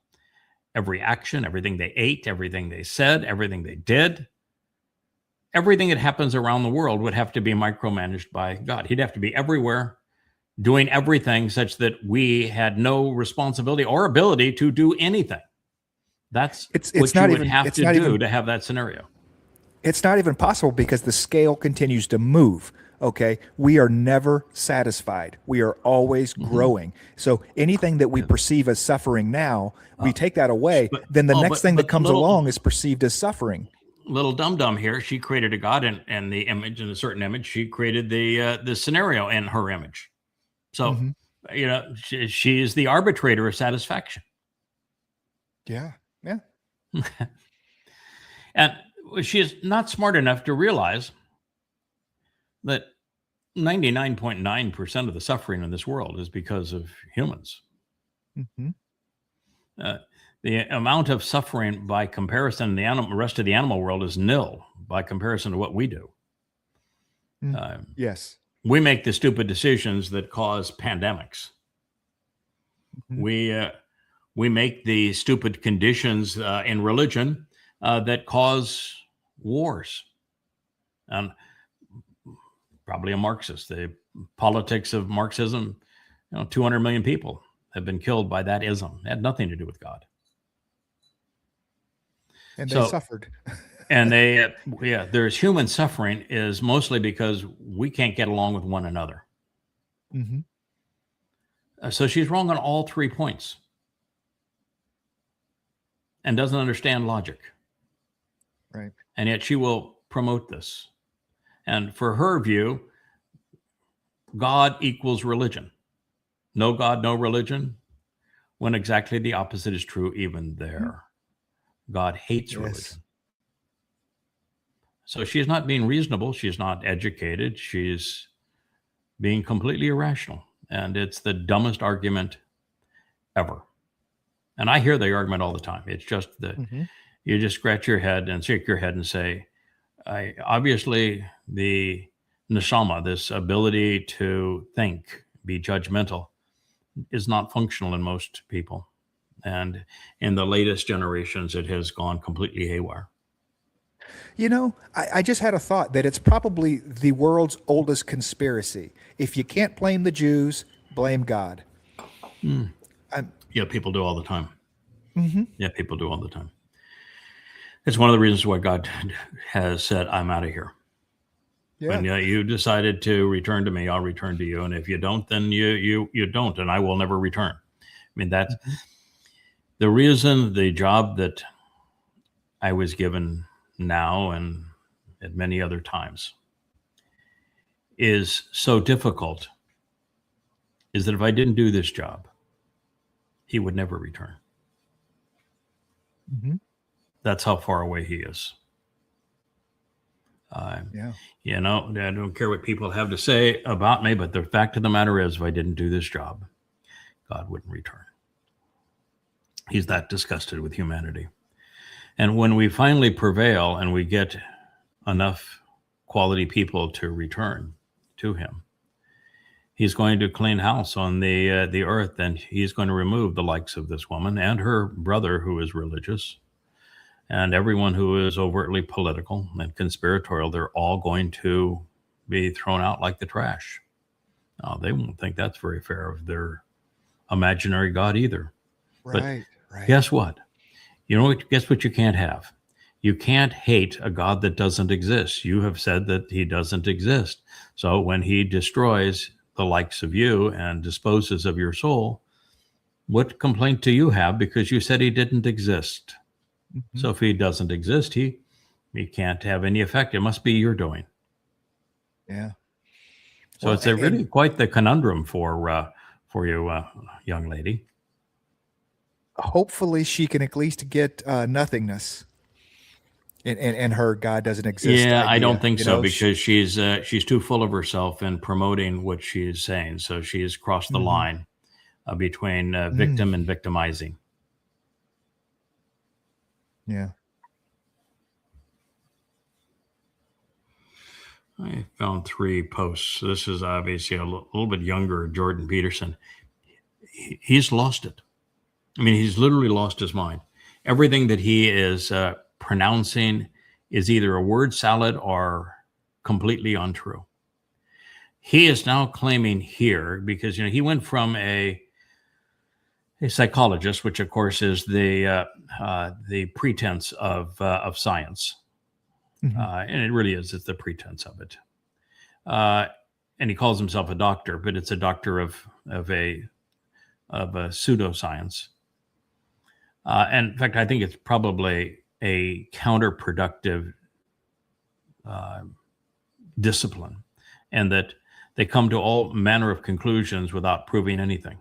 every action, everything they ate, everything they said, everything they did. Everything that happens around the world would have to be micromanaged by God. He'd have to be everywhere, doing everything such that we had no responsibility or ability to do anything. That's what you would have to do to have that scenario. It's not even possible because the scale continues to move. Okay. We are never satisfied. We are always growing. So anything that we perceive as suffering now, we take that away. Then the next thing that comes along is perceived as suffering. Little dum-dum here. She created a God and the image, in a certain image. She created the scenario in her image. So, she is the arbitrator of satisfaction. Yeah. Yeah. And she is not smart enough to realize that 99.9% of the suffering in this world is because of humans. The amount of suffering by comparison, the rest of the animal world is nil by comparison to what we do. Yes. We make the stupid decisions that cause pandemics. We make the stupid conditions in religion that cause wars. And probably a Marxist. The politics of Marxism, 200 million people have been killed by that ism. It had nothing to do with God. And they suffered. And there's human suffering is mostly because we can't get along with one another. So she's wrong on all 3 points and doesn't understand logic. Right. And yet she will promote this. And for her view, God equals religion. No God, no religion, when exactly the opposite is true even there. God hates religion. So she's not being reasonable. She's not educated. She's being completely irrational. And it's the dumbest argument ever. And I hear the argument all the time. It's just that you just scratch your head and shake your head and say, obviously the neshama, this ability to think, be judgmental, is not functional in most people. And in the latest generations, it has gone completely haywire. You know, I just had a thought that it's probably the world's oldest conspiracy. If you can't blame the Jews, blame God. Yeah, people do all the time. Yeah, people do all the time. It's one of the reasons why God has said, I'm out of here. Yeah. When you decided to return to me, I'll return to you. And if you don't, then you don't, and I will never return. I mean, that's the reason the job that I was given now and at many other times is so difficult is that if I didn't do this job, he would never return. That's how far away he is. You know, I don't care what people have to say about me, but the fact of the matter is, if I didn't do this job, God wouldn't return. He's that disgusted with humanity. And when we finally prevail and we get enough quality people to return to him, he's going to clean house on the earth, and he's going to remove the likes of this woman and her brother who is religious and everyone who is overtly political and conspiratorial. They're all going to be thrown out like the trash. They won't think that's very fair of their imaginary God either. Right. Guess what? Guess what you can't have? You can't hate a God that doesn't exist. You have said that he doesn't exist. So when he destroys the likes of you and disposes of your soul, what complaint do you have because you said he didn't exist? So if he doesn't exist, he can't have any effect. It must be your doing. Yeah. So it's really quite the conundrum for you, young lady. Hopefully she can at least get nothingness. And her God doesn't exist. Yeah, idea. I don't think so, because she's too full of herself in promoting what she is saying. So she has crossed the line between victim and victimizing. Yeah. I found 3 posts. This is obviously a little bit younger Jordan Peterson. He's lost it. I mean, he's literally lost his mind. Everything that he is pronouncing is either a word salad or completely untrue. He is now claiming here, because he went from a psychologist, which of course is the pretense of science, and it really is. It's the pretense of it. And he calls himself a doctor, but it's a doctor of a pseudoscience. And in fact, I think it's probably a counterproductive discipline, and that they come to all manner of conclusions without proving anything,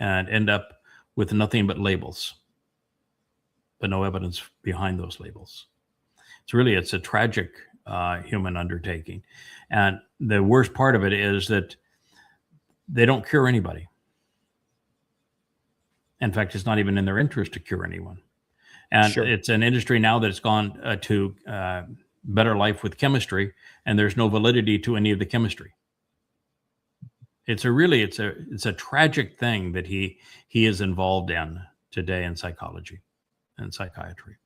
and end up with nothing but labels, but no evidence behind those labels. It's a tragic human undertaking. And the worst part of it is that they don't cure anybody. In fact, it's not even in their interest to cure anyone. And it's an industry now that's gone to better life with chemistry, and there's no validity to any of the chemistry. It's a tragic thing that he is involved in today in psychology and psychiatry.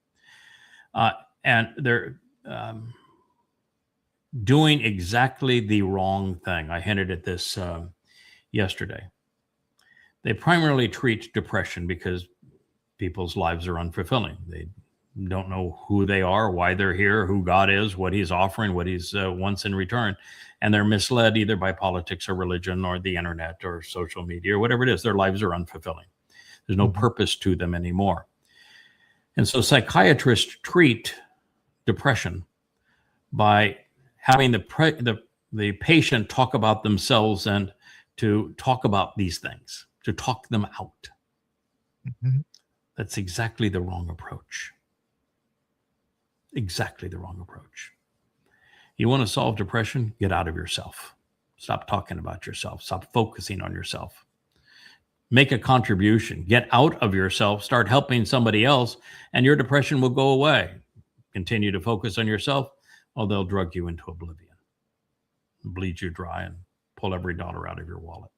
And they're doing exactly the wrong thing. I hinted at this yesterday. They primarily treat depression because people's lives are unfulfilling. They don't know who they are, why they're here, who God is, what he's offering, what he's wants in return. And they're misled either by politics or religion or the internet or social media or whatever it is. Their lives are unfulfilling. There's no purpose to them anymore. And so psychiatrists treat depression by having the patient talk about themselves and to talk about these things, to talk them out. Mm-hmm. That's exactly the wrong approach. Exactly the wrong approach. You want to solve depression? Get out of yourself. Stop talking about yourself. Stop focusing on yourself. Make a contribution. Get out of yourself. Start helping somebody else, and your depression will go away. Continue to focus on yourself, or they'll drug you into oblivion, bleed you dry, and pull every dollar out of your wallet.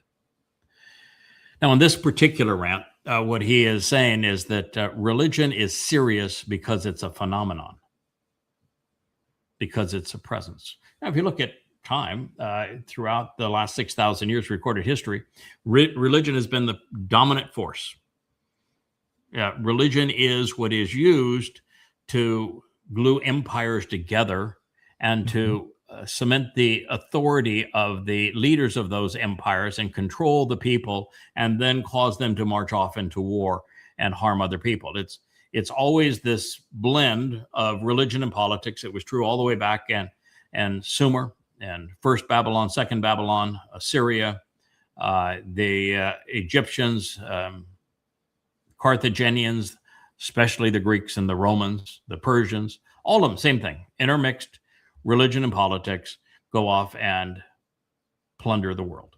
Now, in this particular rant, what he is saying is that religion is serious because it's a phenomenon, because it's a presence. Now, if you look at time, throughout the last 6,000 years recorded history, religion has been the dominant force. Religion is what is used to glue empires together and to cement the authority of the leaders of those empires and control the people, and then cause them to march off into war and harm other people. It's always this blend of religion and politics. It was true all the way back and Sumer and First Babylon, Second Babylon, Assyria, the Egyptians, Carthaginians, especially the Greeks and the Romans, the Persians, all of them, same thing, intermixed. Religion and politics go off and plunder the world.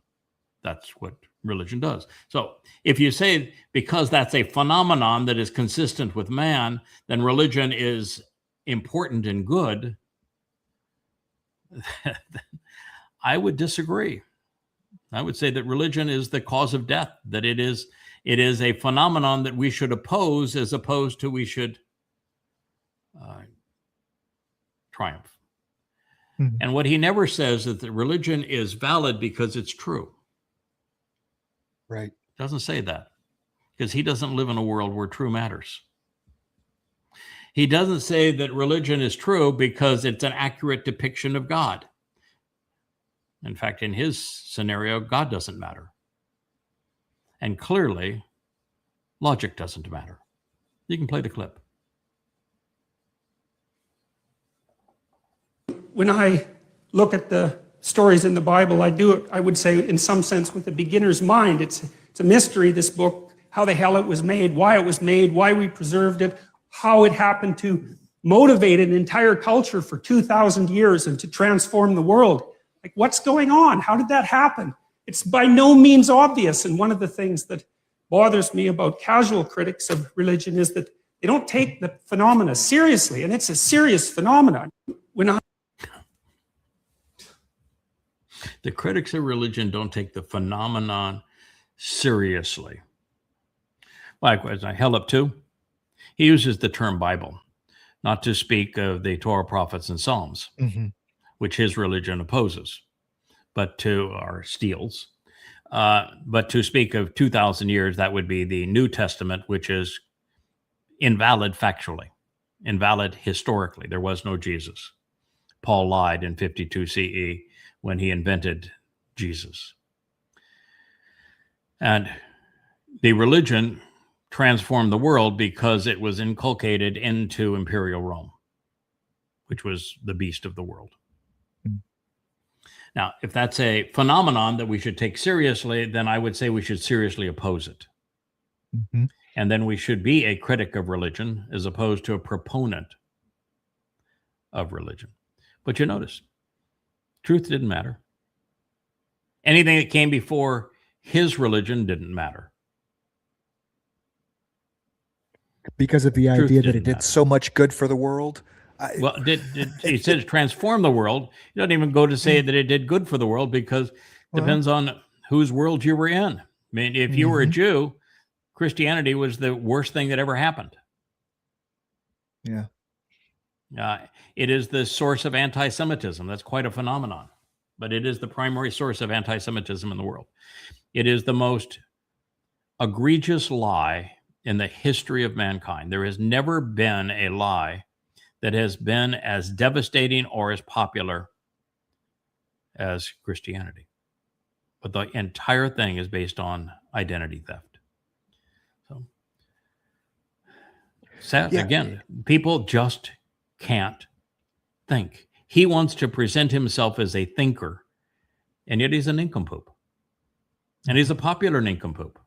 That's what religion does. So if you say because that's a phenomenon that is consistent with man, then religion is important and good, I would disagree. I would say that religion is the cause of death, that it is a phenomenon that we should oppose as opposed to we should triumph. Mhm. And what he never says is that religion is valid because it's true. Right. Doesn't say that, because he doesn't live in a world where true matters. He doesn't say that religion is true because it's an accurate depiction of God. In fact, in his scenario, God doesn't matter. And clearly, logic doesn't matter. You can play the clip. When I look at the stories in the Bible, I would say, in some sense, with a beginner's mind. It's a mystery, this book, how the hell it was made, why we preserved it, how it happened to motivate an entire culture for 2,000 years and to transform the world. Like, what's going on? How did that happen? It's by no means obvious. And one of the things that bothers me about casual critics of religion is that they don't take the phenomena seriously, and it's a serious phenomenon. The critics of religion don't take the phenomenon seriously. Likewise, I held up too. He uses the term Bible, not to speak of the Torah, prophets, and Psalms, which his religion opposes, but steals. But to speak of 2,000 years, that would be the New Testament, which is invalid factually, invalid historically. There was no Jesus. Paul lied in 52 CE when he invented Jesus. And the religion transformed the world because it was inculcated into imperial Rome, which was the beast of the world. Now, if that's a phenomenon that we should take seriously, then I would say we should seriously oppose it. And then we should be a critic of religion as opposed to a proponent of religion. But you notice, truth didn't matter. Anything that came before his religion didn't matter. Because of the idea that it did so much good for the world. Well, he said transform the world. You don't even go to say that it did good for the world, because it depends on whose world you were in. I mean, if you were a Jew, Christianity was the worst thing that ever happened. Yeah. It is the source of anti-Semitism. That's quite a phenomenon, but it is the primary source of anti-Semitism in the world. It is the most egregious lie in the history of mankind. There has never been a lie that has been as devastating or as popular as Christianity. But the entire thing is based on identity theft. sad. Yeah. Again, people just can't think. He wants to present himself as a thinker, and yet he's a nincompoop. And he's a popular nincompoop.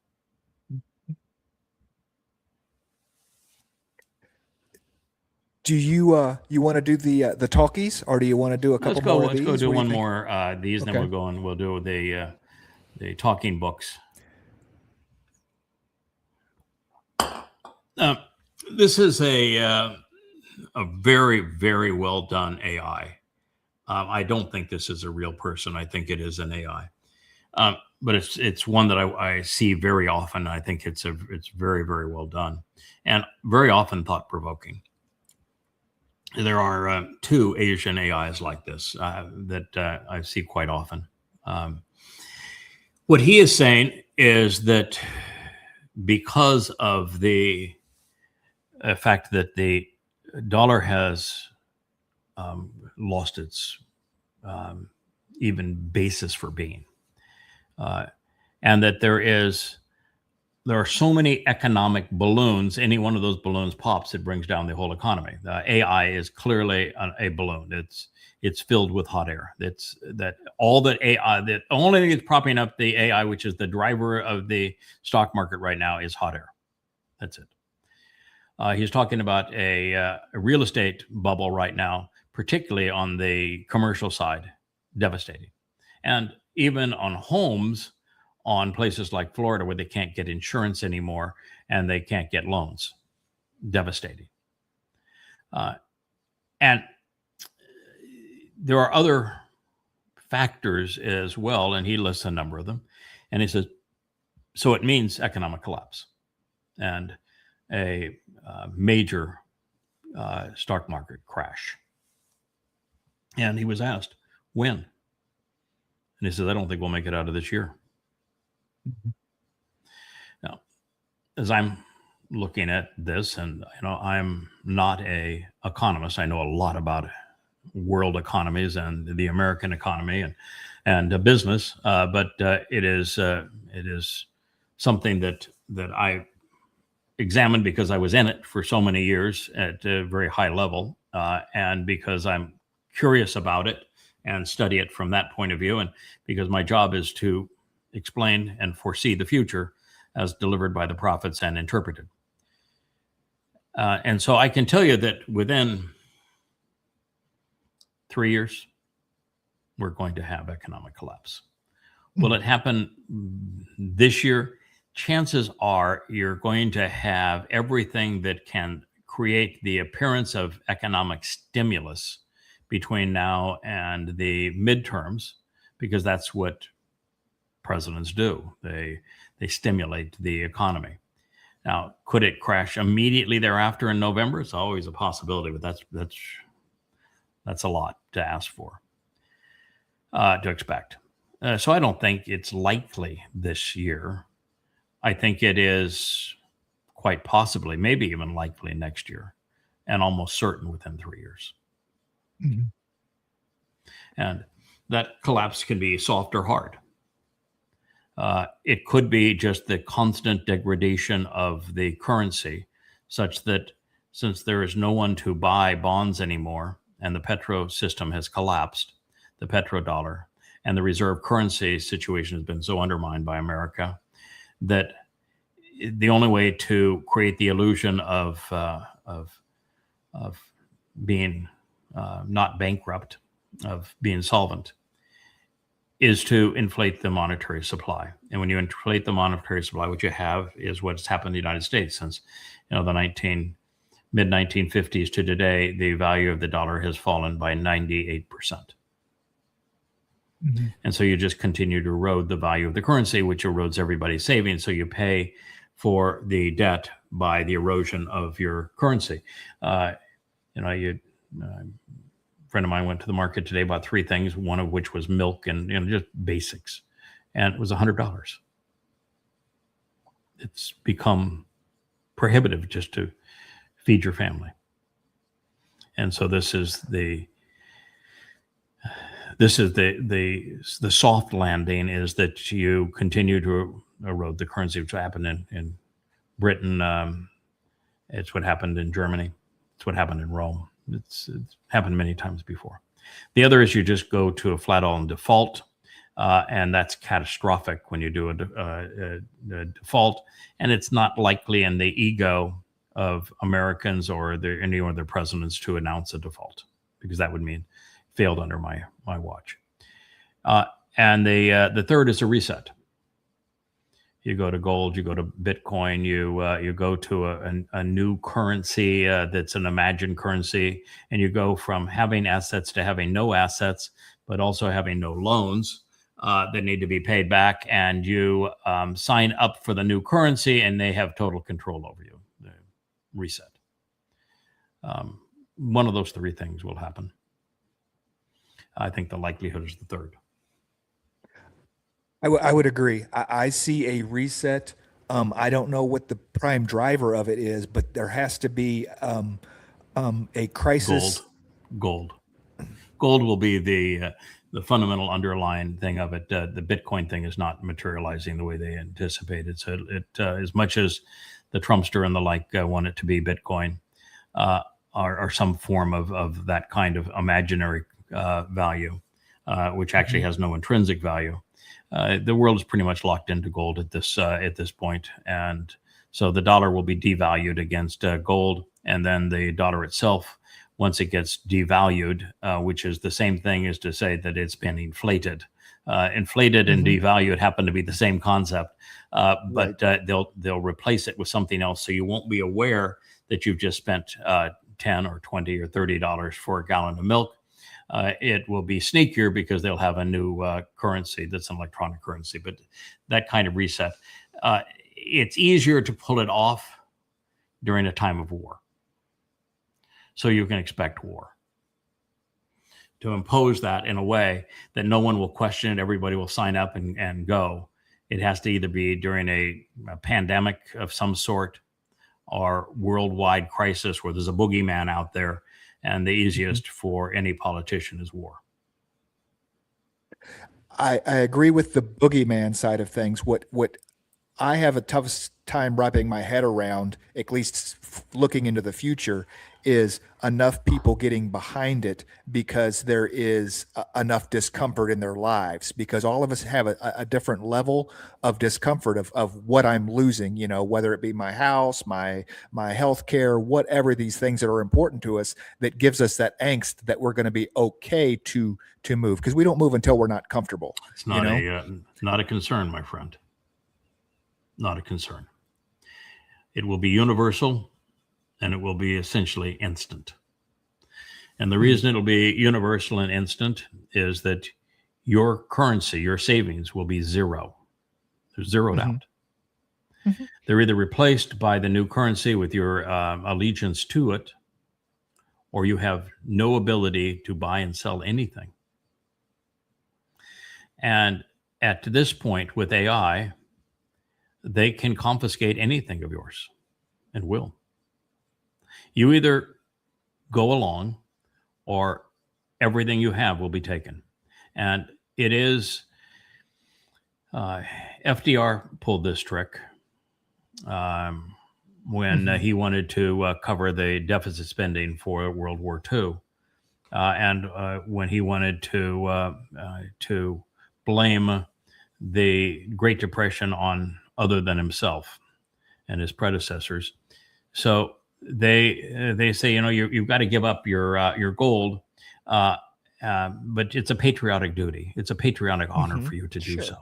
Do you you want to do the talkies, or do you want to do a couple more of these? Let's go do What do you one think? more these, Okay. then we'll do the talking books. This is a very, very well done AI. I don't think this is a real person. I think it is an AI. But it's one that I see very often. I think it's very, very well done, and very often thought provoking. There are two Asian AIs like this that I see quite often. What he is saying is that because of the fact that the dollar has lost its even basis for being, and that there are so many economic balloons. Any one of those balloons pops, it brings down the whole economy. AI is clearly a balloon. It's filled with hot air. The only thing that's propping up the AI, which is the driver of the stock market right now, is hot air. That's it. He's talking about a real estate bubble right now, particularly on the commercial side, devastating. And even on homes, on places like Florida where they can't get insurance anymore and they can't get loans. Devastating. And there are other factors as well, and he lists a number of them. And he says, so it means economic collapse and a major stock market crash. And he was asked, when? And he says, I don't think we'll make it out of this year. Now, as I'm looking at this, and I'm not an economist. I know a lot about world economies and the American economy and business, but it is something that I examined because I was in it for so many years at a very high level, and because I'm curious about it and study it from that point of view, and because my job is to explain and foresee the future as delivered by the prophets and interpreted. And so I can tell you that within 3 years, we're going to have economic collapse. Will it happen this year? Chances are you're going to have everything that can create the appearance of economic stimulus between now and the midterms, because that's what presidents do. They stimulate the economy. Now, could it crash immediately thereafter in November? It's always a possibility, but that's a lot to ask for, to expect. So I don't think it's likely this year. I think it is quite possibly, maybe even likely next year, and almost certain within 3 years. Mm-hmm. And that collapse can be soft or hard. It could be just the constant degradation of the currency, such that since there is no one to buy bonds anymore, and the petro system has collapsed, the petrodollar, and the reserve currency situation has been so undermined by America, that the only way to create the illusion of being not bankrupt, of being solvent, is to inflate the monetary supply. And when you inflate the monetary supply, what you have is what's happened in the United States since the mid-1950s to today. The value of the dollar has fallen by 98%. Mm-hmm. And so you just continue to erode the value of the currency, which erodes everybody's savings. So you pay for the debt by the erosion of your currency. A friend of mine went to the market today, bought three things, one of which was milk and just basics, and it was $100. It's become prohibitive just to feed your family. And so this is the soft landing, is that you continue to erode the currency, which happened in Britain It's what happened in Germany. It's what happened in Rome. It's happened many times before. The other is you just go to a flat on default, and that's catastrophic when you do a default, and it's not likely in the ego of Americans or any of their presidents to announce a default, because that would mean failed under my watch. And the third is a reset. You go to gold, you go to Bitcoin, you go to a new currency that's an imagined currency, and you go from having assets to having no assets, but also having no loans that need to be paid back. And you sign up for the new currency, and they have total control over you. The reset. One of those three things will happen. I think the likelihood is the third. I would agree. I see a reset. I don't know what the prime driver of it is, but there has to be a crisis. Gold will be the fundamental underlying thing of it. The Bitcoin thing is not materializing the way they anticipated. So as much as the Trumpster and the like want it to be Bitcoin, or some form of that kind of imaginary value, which actually has no intrinsic value. The world is pretty much locked into gold at this point, and so the dollar will be devalued against gold, and then the dollar itself, once it gets devalued, which is the same thing as to say that it's been inflated. Inflated and devalued happen to be the same concept, but they'll replace it with something else, so you won't be aware that you've just spent $10 or $20 or $30 for a gallon of milk. It will be sneakier because they'll have a new currency that's an electronic currency, but that kind of reset. It's easier to pull it off during a time of war. So you can expect war. To impose that in a way that no one will question it, everybody will sign up and go. It has to either be during a pandemic of some sort or worldwide crisis where there's a boogeyman out there. And the easiest for any politician is war. I agree with the boogeyman side of things. What I have a tough time wrapping my head around, at least looking into the future, is enough people getting behind it because there is enough discomfort in their lives, because all of us have a different level of discomfort of what I'm losing, whether it be my house, my health care, whatever these things that are important to us, that gives us that angst that we're going to be okay to move, because we don't move until we're not comfortable. It's not not a concern, my friend. Not a concern. It will be universal, and it will be essentially instant. And the reason it'll be universal and instant is that your currency, your savings, will be zero. They're zeroed out. They're either replaced by the new currency with your allegiance to it, or you have no ability to buy and sell anything. And at this point with AI, they can confiscate anything of yours and will. You either go along or everything you have will be taken. And it is, FDR pulled this trick when he wanted to cover the deficit spending for World War II. And when he wanted to blame the Great Depression on other than himself and his predecessors. So they say, you've got to give up your gold, but it's a patriotic duty. It's a patriotic honor for you to do so.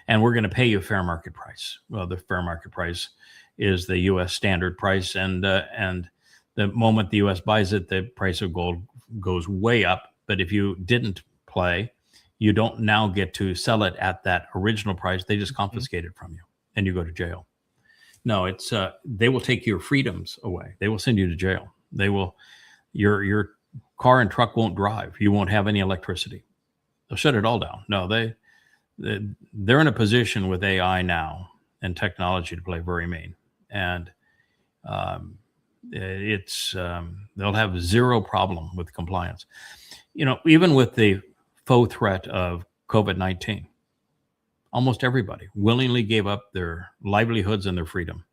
And we're going to pay you fair market price. Well, the fair market price is the U.S. standard price. And the moment the U.S. buys it, the price of gold goes way up. But if you didn't play, you don't now get to sell it at that original price. They just confiscate it from you and you go to jail. No, it's they will take your freedoms away. They will send you to jail. They will, your car and truck won't drive. You won't have any electricity. They'll shut it all down. No, they're in a position with AI now and technology to play very mean. And they'll have zero problem with compliance. Even with the faux threat of COVID-19, almost everybody willingly gave up their livelihoods and their freedom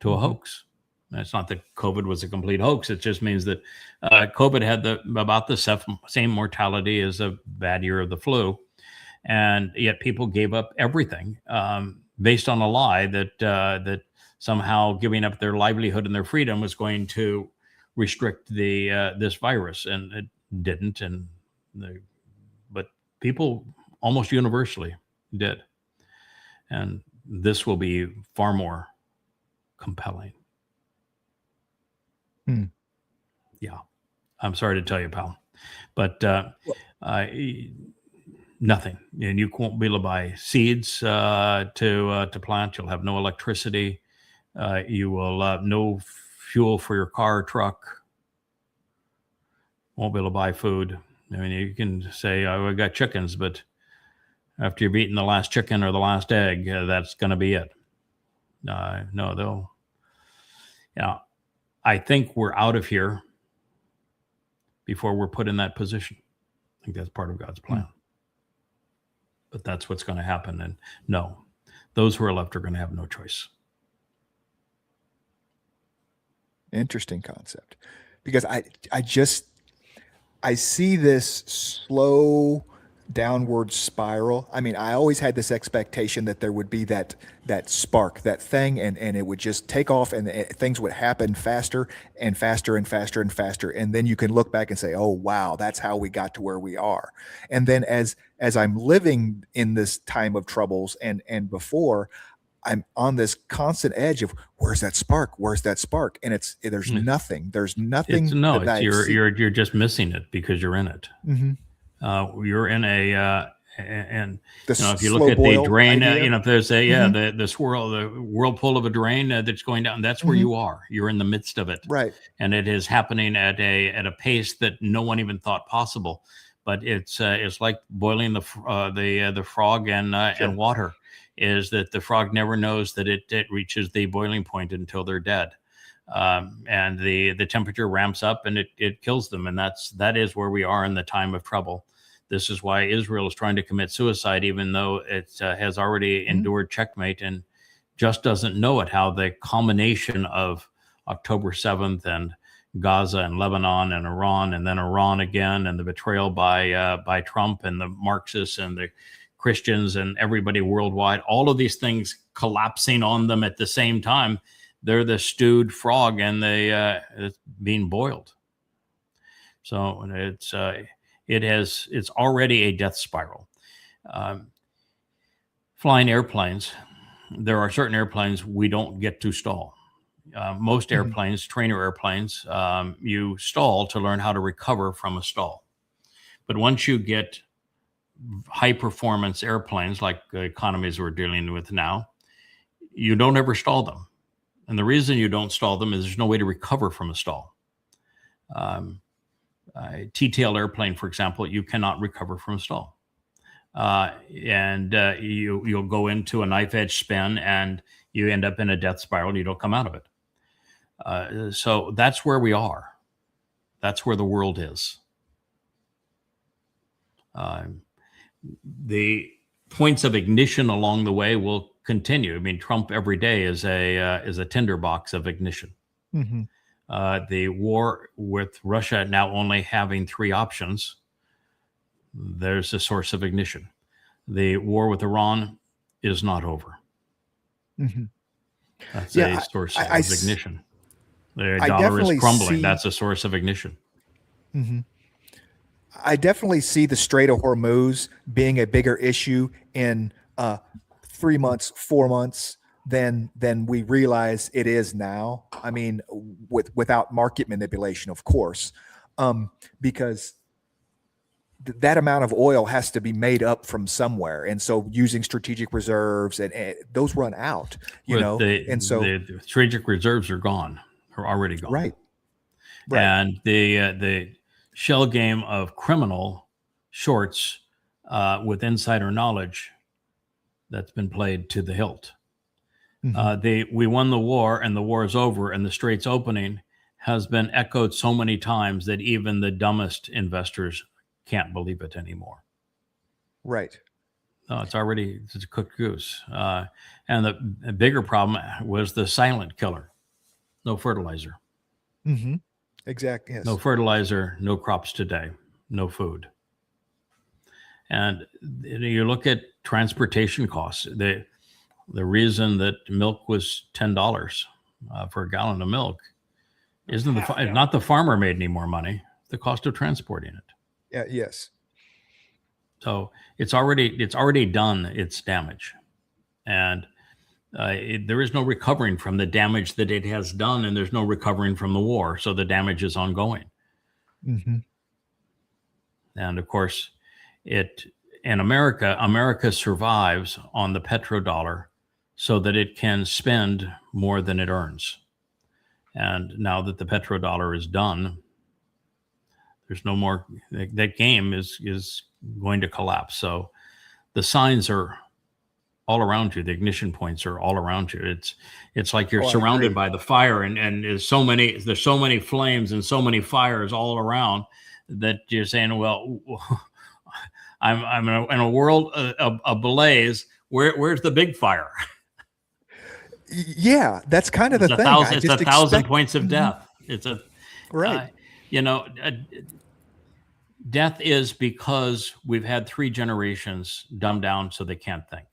to a hoax. It's not that COVID was a complete hoax. It just means that COVID had about the same mortality as a bad year of the flu, and yet people gave up everything based on a lie that somehow giving up their livelihood and their freedom was going to restrict this virus, and it didn't. But people almost universally did, and this will be far more compelling. Yeah, I'm sorry to tell you, pal, but nothing, and you won't be able to buy seeds to plant. You'll have no electricity. You will have no fuel for your car or truck. Won't be able to buy food. I mean, you can say, "Oh, I got chickens," but after you've eaten the last chicken or the last egg, that's going to be it. No, they'll. Yeah, I think we're out of here before we're put in that position. I think that's part of God's plan. But that's what's going to happen. And no, those who are left are going to have no choice. Interesting concept, because I see this slow downward spiral. I mean, I always had this expectation that there would be that spark, that thing, and it would just take off, and things would happen faster and faster and faster and faster. And then you can look back and say, oh, wow, that's how we got to where we are. And then as I'm living in this time of troubles and before, I'm on this constant edge of where's that spark? Where's that spark? And there's nothing. There's nothing. You're just missing it because you're in it. You're in and if you look at the drain, if there's the swirl, the whirlpool of a drain that's going down, that's where you are. You're in the midst of it, right? And it is happening at a pace that no one even thought possible. But it's like boiling the frog and water. Is that the frog never knows that it reaches the boiling point until they're dead. And the temperature ramps up and it kills them. And that is where we are in the time of trouble. This is why Israel is trying to commit suicide, even though it has already endured checkmate and just doesn't know it, how the combination of October 7th and Gaza and Lebanon and Iran, and then Iran again, and the betrayal by Trump and the Marxists and the Christians and everybody worldwide, all of these things collapsing on them at the same time. They're the stewed frog, and it's being boiled. So it's already a death spiral. Flying airplanes, there are certain airplanes we don't get to stall. Most airplanes, trainer airplanes, you stall to learn how to recover from a stall. But once you get high performance airplanes like the economies we're dealing with now, you don't ever stall them. And the reason you don't stall them is there's no way to recover from a stall. A T-tail airplane, for example, you cannot recover from a stall. You'll go into a knife edge spin and you end up in a death spiral and you don't come out of it. So that's where we are. That's where the world is. The points of ignition along the way will continue. I mean, Trump every day is a tinderbox of ignition. The war with Russia now only having 3 options. There's a source of ignition. The war with Iran is not over. That's a source of ignition. The dollar is crumbling. That's a source of ignition. I definitely see the Strait of Hormuz being a bigger issue in 3 months, 4 months than we realize it is now. I mean, without market manipulation, of course, because that amount of oil has to be made up from somewhere, and so using strategic reserves and those run out. The strategic reserves are gone, are already gone. Right. And the shell game of criminal shorts with insider knowledge that's been played to the hilt. We won the war and the war is over and the strait's opening has been echoed so many times that even the dumbest investors can't believe it anymore. Right. No, it's a cooked goose. And the bigger problem was the silent killer. no fertilizer. Mm-hmm. Exactly. Yes. No fertilizer, no crops today, no food. And you look at transportation costs. The reason that milk was $10 for a gallon of milk isn't not the farmer made any more money, the cost of transporting it. Yeah. Yes. So it's already done its damage, and there is no recovering from the damage that it has done, and there's no recovering from the war. So the damage is ongoing. Mm-hmm. And of course, America survives on the petrodollar so that it can spend more than it earns. And now that the petrodollar is done, there's no more, that game is going to collapse. So the signs are all around you. The ignition points are all around you. It's like you're surrounded by the fire, and there's so many flames and so many fires all around that you're saying, well, I'm in a world ablaze. Where's the big fire? Yeah, that's kind of the thing. It's 1,000 points of death. It's right. Death is because we've had 3 generations dumbed down so they can't think.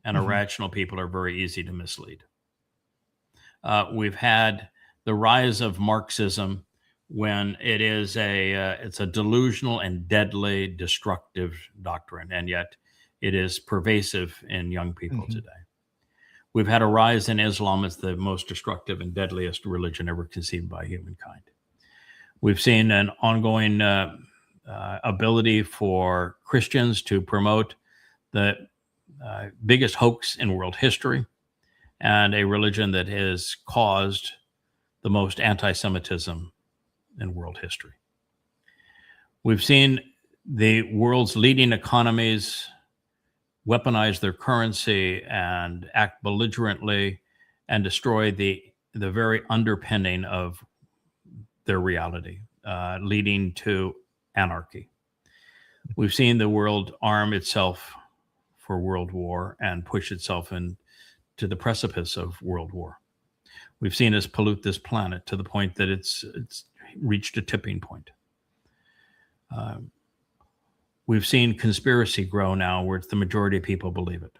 And irrational people are very easy to mislead. We've had the rise of Marxism when it's a delusional and deadly destructive doctrine, and yet it is pervasive in young people today. We've had a rise in Islam as the most destructive and deadliest religion ever conceived by humankind. We've seen an ongoing ability for Christians to promote the biggest hoax in world history, and a religion that has caused the most anti-Semitism in world history. We've seen the world's leading economies weaponize their currency and act belligerently and destroy the very underpinning of their reality, leading to anarchy. We've seen the world arm itself for world war and push itself into the precipice of world war. We've seen us pollute this planet to the point that it's reached a tipping point. We've seen conspiracy grow now where it's the majority of people believe it.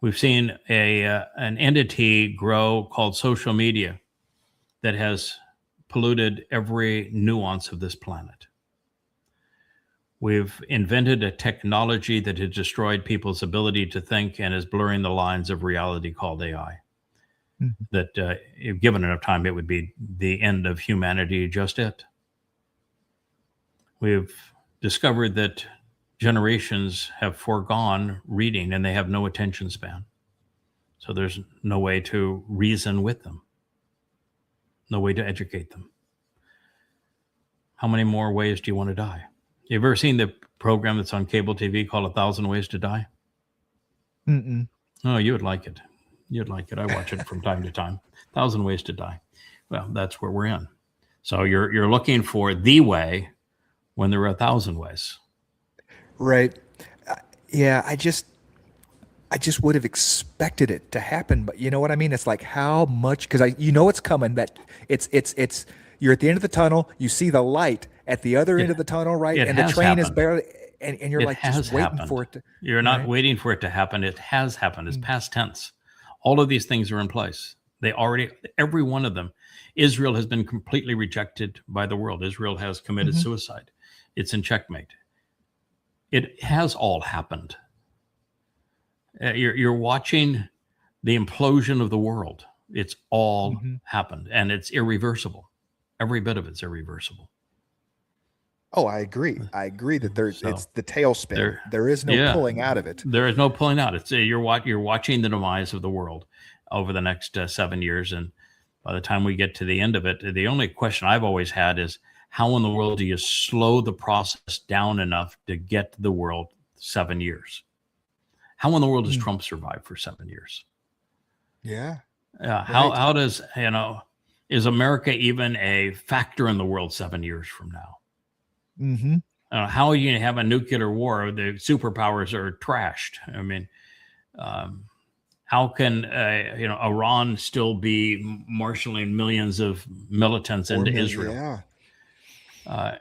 We've seen an entity grow called social media that has polluted every nuance of this planet. We've invented a technology that has destroyed people's ability to think and is blurring the lines of reality called AI. That if given enough time, it would be the end of humanity, just it. We've discovered that generations have foregone reading and they have no attention span. So there's no way to reason with them, no way to educate them. How many more ways do you want to die? You've ever seen the program that's on cable TV called 1,000 Ways to Die? Oh, you would like it. You'd like it. I watch it from time to time. 1,000 Ways to Die. Well, that's where we're in. So you're looking for the way when there are 1,000 ways. Right. Yeah, I just would have expected it to happen, but you know what I mean? It's like how much, because it's coming, that it's you're at the end of the tunnel, you see the light at the other end of the tunnel, right? And the train is barely, and you're like just waiting for it to. You're not waiting for it to happen. It has happened. It's past tense. All of these things are in place. Every one of them. Israel has been completely rejected by the world. Israel has committed suicide. It's in checkmate. It has all happened. You're watching the implosion of the world. It's all happened, and it's irreversible. Every bit of it's irreversible. Oh, I agree. I agree that it's the tailspin. There is no pulling out of it. There is no pulling out. It's you're watching the demise of the world over the next 7 years, and by the time we get to the end of it, the only question I've always had is how in the world do you slow the process down enough to get to the world 7 years? How in the world does Trump survive for 7 years? Yeah. How does is America even a factor in the world 7 years from now? How are you going to have a nuclear war? The superpowers are trashed. I mean, How can Iran still be marshaling millions of militants into Israel? Yeah.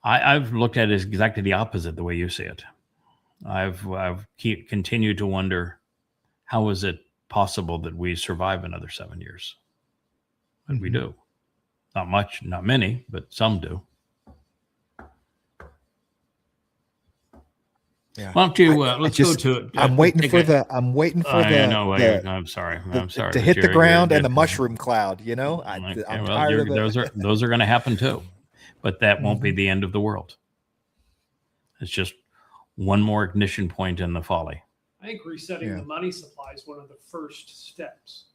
I've looked at it exactly the opposite the way you see it. I've continued to wonder, how is it possible that we survive another 7 years? And we do. Not much, not many, but some do. Yeah. Why don't you let's go to? I'm waiting for the. I'm sorry. To hit the ground and the mushroom cloud. You know, I'm tired of it. Those are going to happen too, but that won't be the end of the world. It's just one more ignition point in the folly. I think resetting the money supply is one of the first steps,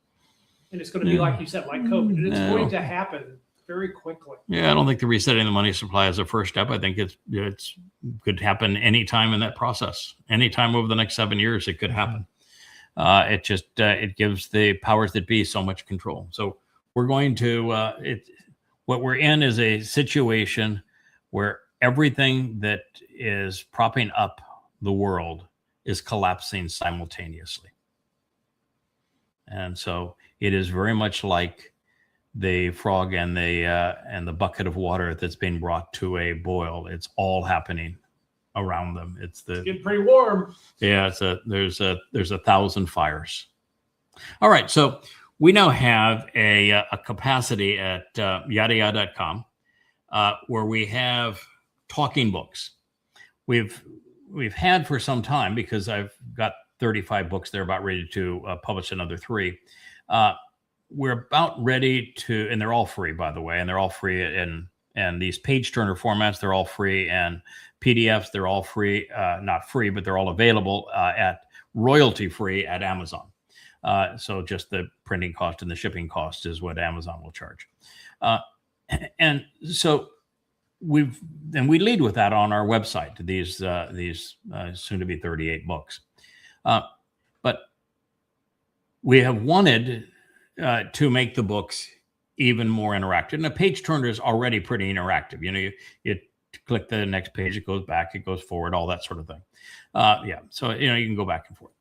and it's going to be like you said, like COVID, and it's going to happen very quickly. Yeah, I don't think the resetting the money supply is a first step. I think it's could happen anytime in that process. Anytime over the next 7 years, it could happen. It just it gives the powers that be so much control. So we're going to what we're in is a situation where everything that is propping up the world is collapsing simultaneously. And so it is very much like the frog and the bucket of water that's being brought to a boil. It's all happening around them. It's getting pretty warm. Yeah, there's 1,000 fires. All right, so we now have a capacity at yadayah.com where we have talking books. We've had for some time, because I've got 35 books there, about ready to publish another 3. We're about ready to, and they're all free, by the way, and they're all free in these page turner formats. They're all free, and PDFs, they're all free, not free, but they're all available at royalty free at Amazon. So just the printing cost and the shipping cost is what Amazon will charge. And so we lead with that on our website, these soon to be 38 books. But we have wanted to make the books even more interactive. And the page turner is already pretty interactive. You click the next page, it goes back, it goes forward, all that sort of thing. So you can go back and forth.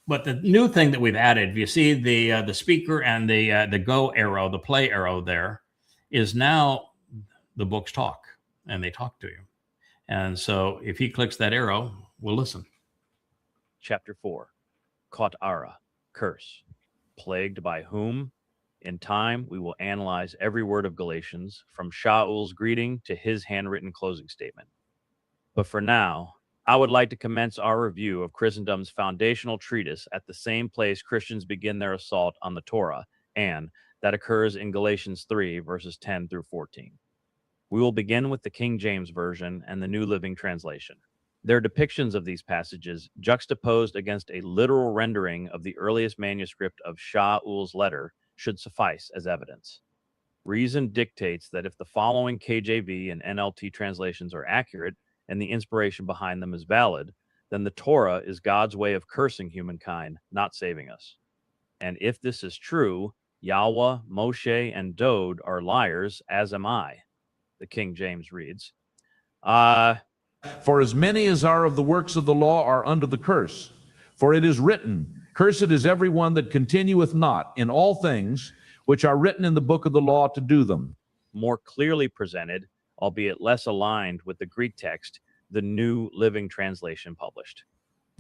But the new thing that we've added, if you see the speaker and the go arrow, the play arrow there, is now the books talk, and they talk to you. And so if he clicks that arrow, we'll listen. Chapter 4, Kot Ara, curse. Plagued by whom? In time, we will analyze every word of Galatians, from Shaul's greeting to his handwritten closing statement. But for now, I would like to commence our review of Christendom's foundational treatise at the same place Christians begin their assault on the Torah, and that occurs in Galatians 3, verses 10 through 14. We will begin with the King James Version and the New Living Translation. Their depictions of these passages, juxtaposed against a literal rendering of the earliest manuscript of Shaul's letter, should suffice as evidence. Reason dictates that if the following KJV and NLT translations are accurate and the inspiration behind them is valid, then the Torah is God's way of cursing humankind, not saving us. And if this is true, Yahweh, Moshe, and Dode are liars, as am I. The King James reads, For as many as are of the works of the law are under the curse. For it is written, Cursed is every one that continueth not in all things which are written in the book of the law to do them. More clearly presented, albeit less aligned with the Greek text, the New Living Translation published.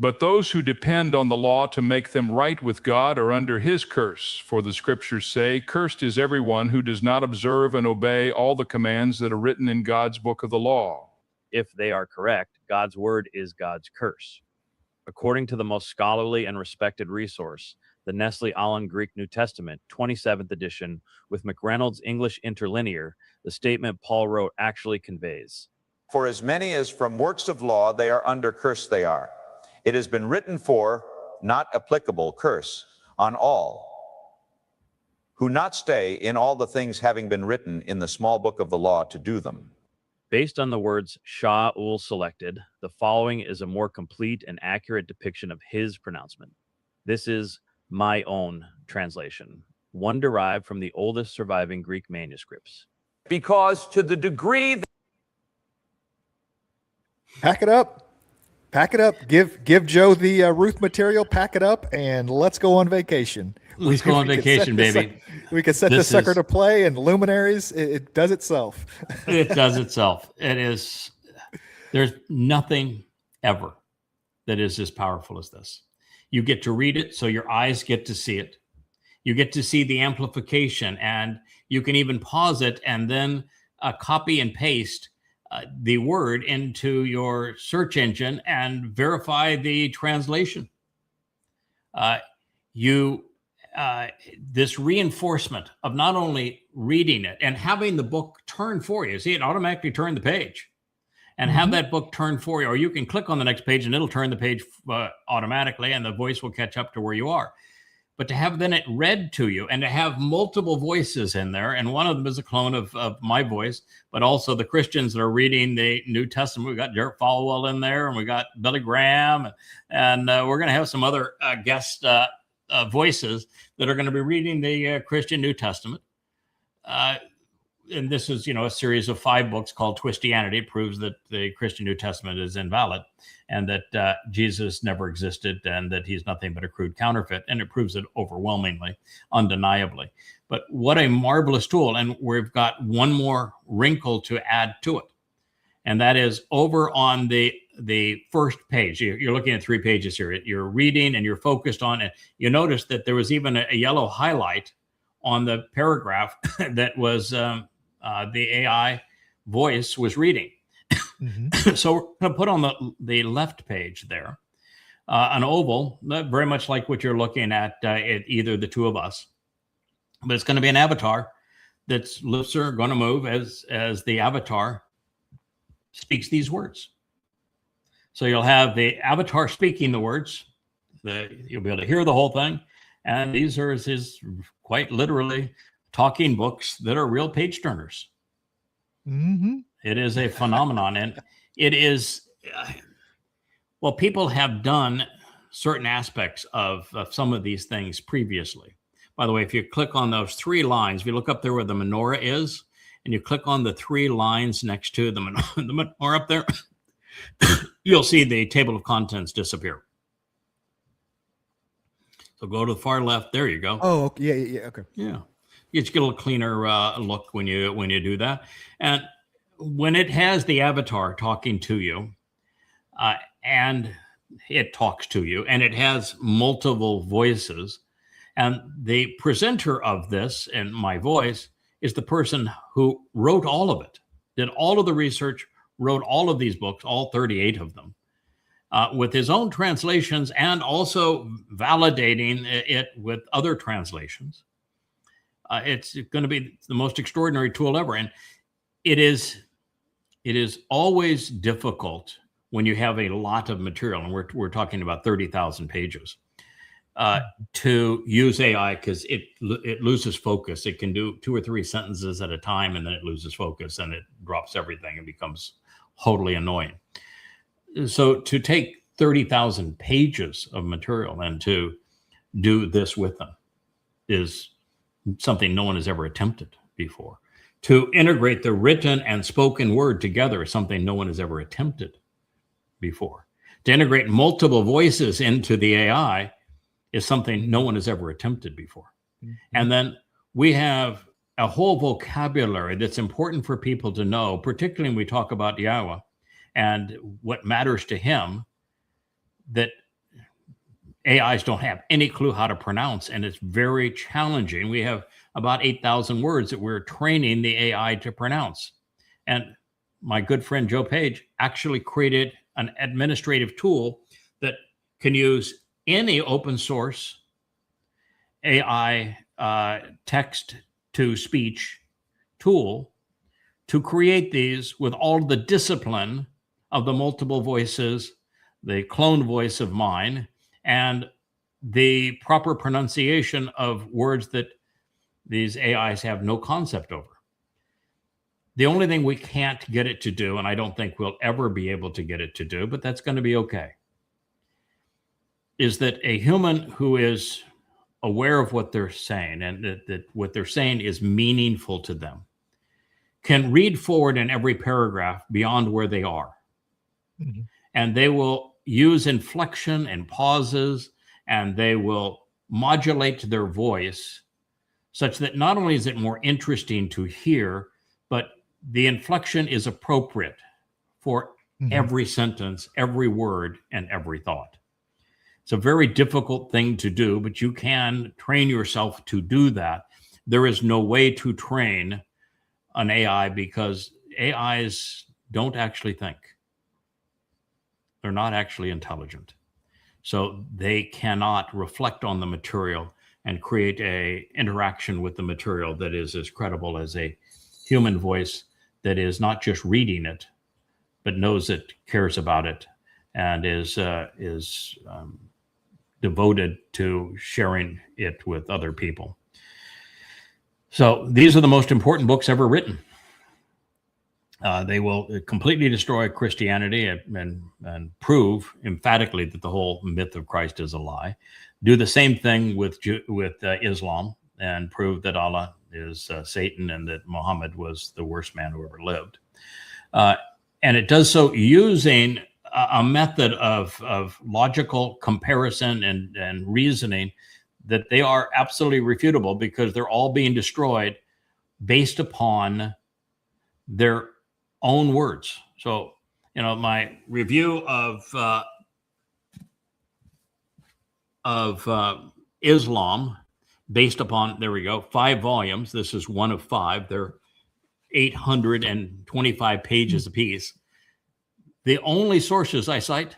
But those who depend on the law to make them right with God are under his curse. For the scriptures say, Cursed is everyone who does not observe and obey all the commands that are written in God's book of the law. If they are correct, God's word is God's curse. According to the most scholarly and respected resource, the Nestle Aland Greek New Testament, 27th edition, with McReynolds English Interlinear, the statement Paul wrote actually conveys. For as many as from works of law they are under curse they are. It has been written for, not applicable, curse on all who not stay in all the things having been written in the small book of the law to do them. Based on the words Shaul selected, the following is a more complete and accurate depiction of his pronouncement. This is my own translation, one derived from the oldest surviving Greek manuscripts. Because to the degree that... Pack it up. Pack it up. Give Joe the Ruth material. Pack it up, and let's go on vacation. Let's go on vacation, baby. We can set this sucker to play, and Luminaries, it does itself. It does itself. It is. There's nothing ever that is as powerful as this. You get to read it, so your eyes get to see it. You get to see the amplification, and you can even pause it and then copy and paste the word into your search engine and verify the translation. This reinforcement of not only reading it and having the book turn for you. See, it automatically turned the page, and have that book turn for you, or you can click on the next page and it'll turn the page automatically, and the voice will catch up to where you are. But to have then it read to you, and to have multiple voices in there, and one of them is a clone of my voice, but also the Christians that are reading the New Testament. We got Derek Falwell in there, and we got Billy Graham, and we're going to have some other guest voices that are going to be reading the Christian New Testament. And this is, a series of 5 books called Twistianity. It proves that the Christian New Testament is invalid, and that Jesus never existed, and that he's nothing but a crude counterfeit. And it proves it overwhelmingly, undeniably. But what a marvelous tool. And we've got one more wrinkle to add to it. And that is over on the first page. You're looking at 3 pages here. You're reading and you're focused on it. You notice that there was even a yellow highlight on the paragraph that was the AI voice was reading. So we're going to put on the left page there an oval, very much like what you're looking at either the two of us. But it's going to be an avatar that's lips are going to move as the avatar speaks these words. So you'll have the avatar speaking the words. You'll be able to hear the whole thing. And these are his quite literally talking books that are real page turners. It is a phenomenon. And it is, well, people have done certain aspects of some of these things previously. By the way, if you click on those 3 lines, if you look up there where the menorah is, and you click on the 3 lines next to the menorah up there, you'll see the table of contents disappear. So go to the far left. There you go. Oh, yeah, okay. Yeah, you just get a little cleaner look when you do that. And when it has the avatar talking to you, and it talks to you, and it has multiple voices, and the presenter of this and my voice is the person who wrote all of it, did all of the research, wrote all of these books, all 38 of them, with his own translations, and also validating it with other translations. It's going to be the most extraordinary tool ever. And it is always difficult when you have a lot of material, and we're talking about 30,000 pages, to use AI, because it loses focus. It can do 2 or 3 sentences at a time, and then it loses focus and it drops everything and becomes totally annoying. So to take 30,000 pages of material and to do this with them is something no one has ever attempted before. To integrate the written and spoken word together is something no one has ever attempted before. To integrate multiple voices into the AI is something no one has ever attempted before. And then we have a whole vocabulary that's important for people to know, particularly when we talk about Yahweh and what matters to him, that AIs don't have any clue how to pronounce, and it's very challenging. We have about 8,000 words that we're training the AI to pronounce. And my good friend Joe Page actually created an administrative tool that can use any open source AI text to speech tool to create these with all the discipline of the multiple voices, the clone voice of mine, and the proper pronunciation of words that these AIs have no concept over. The only thing we can't get it to do, and I don't think we'll ever be able to get it to do, but that's going to be okay, is that a human who is aware of what they're saying, and that what they're saying is meaningful to them, can read forward in every paragraph beyond where they are. And they will use inflection and pauses, and they will modulate their voice such that not only is it more interesting to hear, but the inflection is appropriate for every sentence, every word, and every thought. It's a very difficult thing to do, but you can train yourself to do that. There is no way to train an AI because AIs don't actually think. They're not actually intelligent. So they cannot reflect on the material and create a interaction with the material that is as credible as a human voice that is not just reading it, but knows it, cares about it, and is devoted to sharing it with other people. So these are the most important books ever written. They will completely destroy Christianity and prove emphatically that the whole myth of Christ is a lie. Do the same thing with Islam and prove that Allah is Satan and that Muhammad was the worst man who ever lived. And it does so using a method of logical comparison and reasoning that they are absolutely refutable because they're all being destroyed based upon their own words. So, my review of Islam based upon, there we go, 5 volumes. This is one of 5. They're 825 pages apiece. The only sources I cite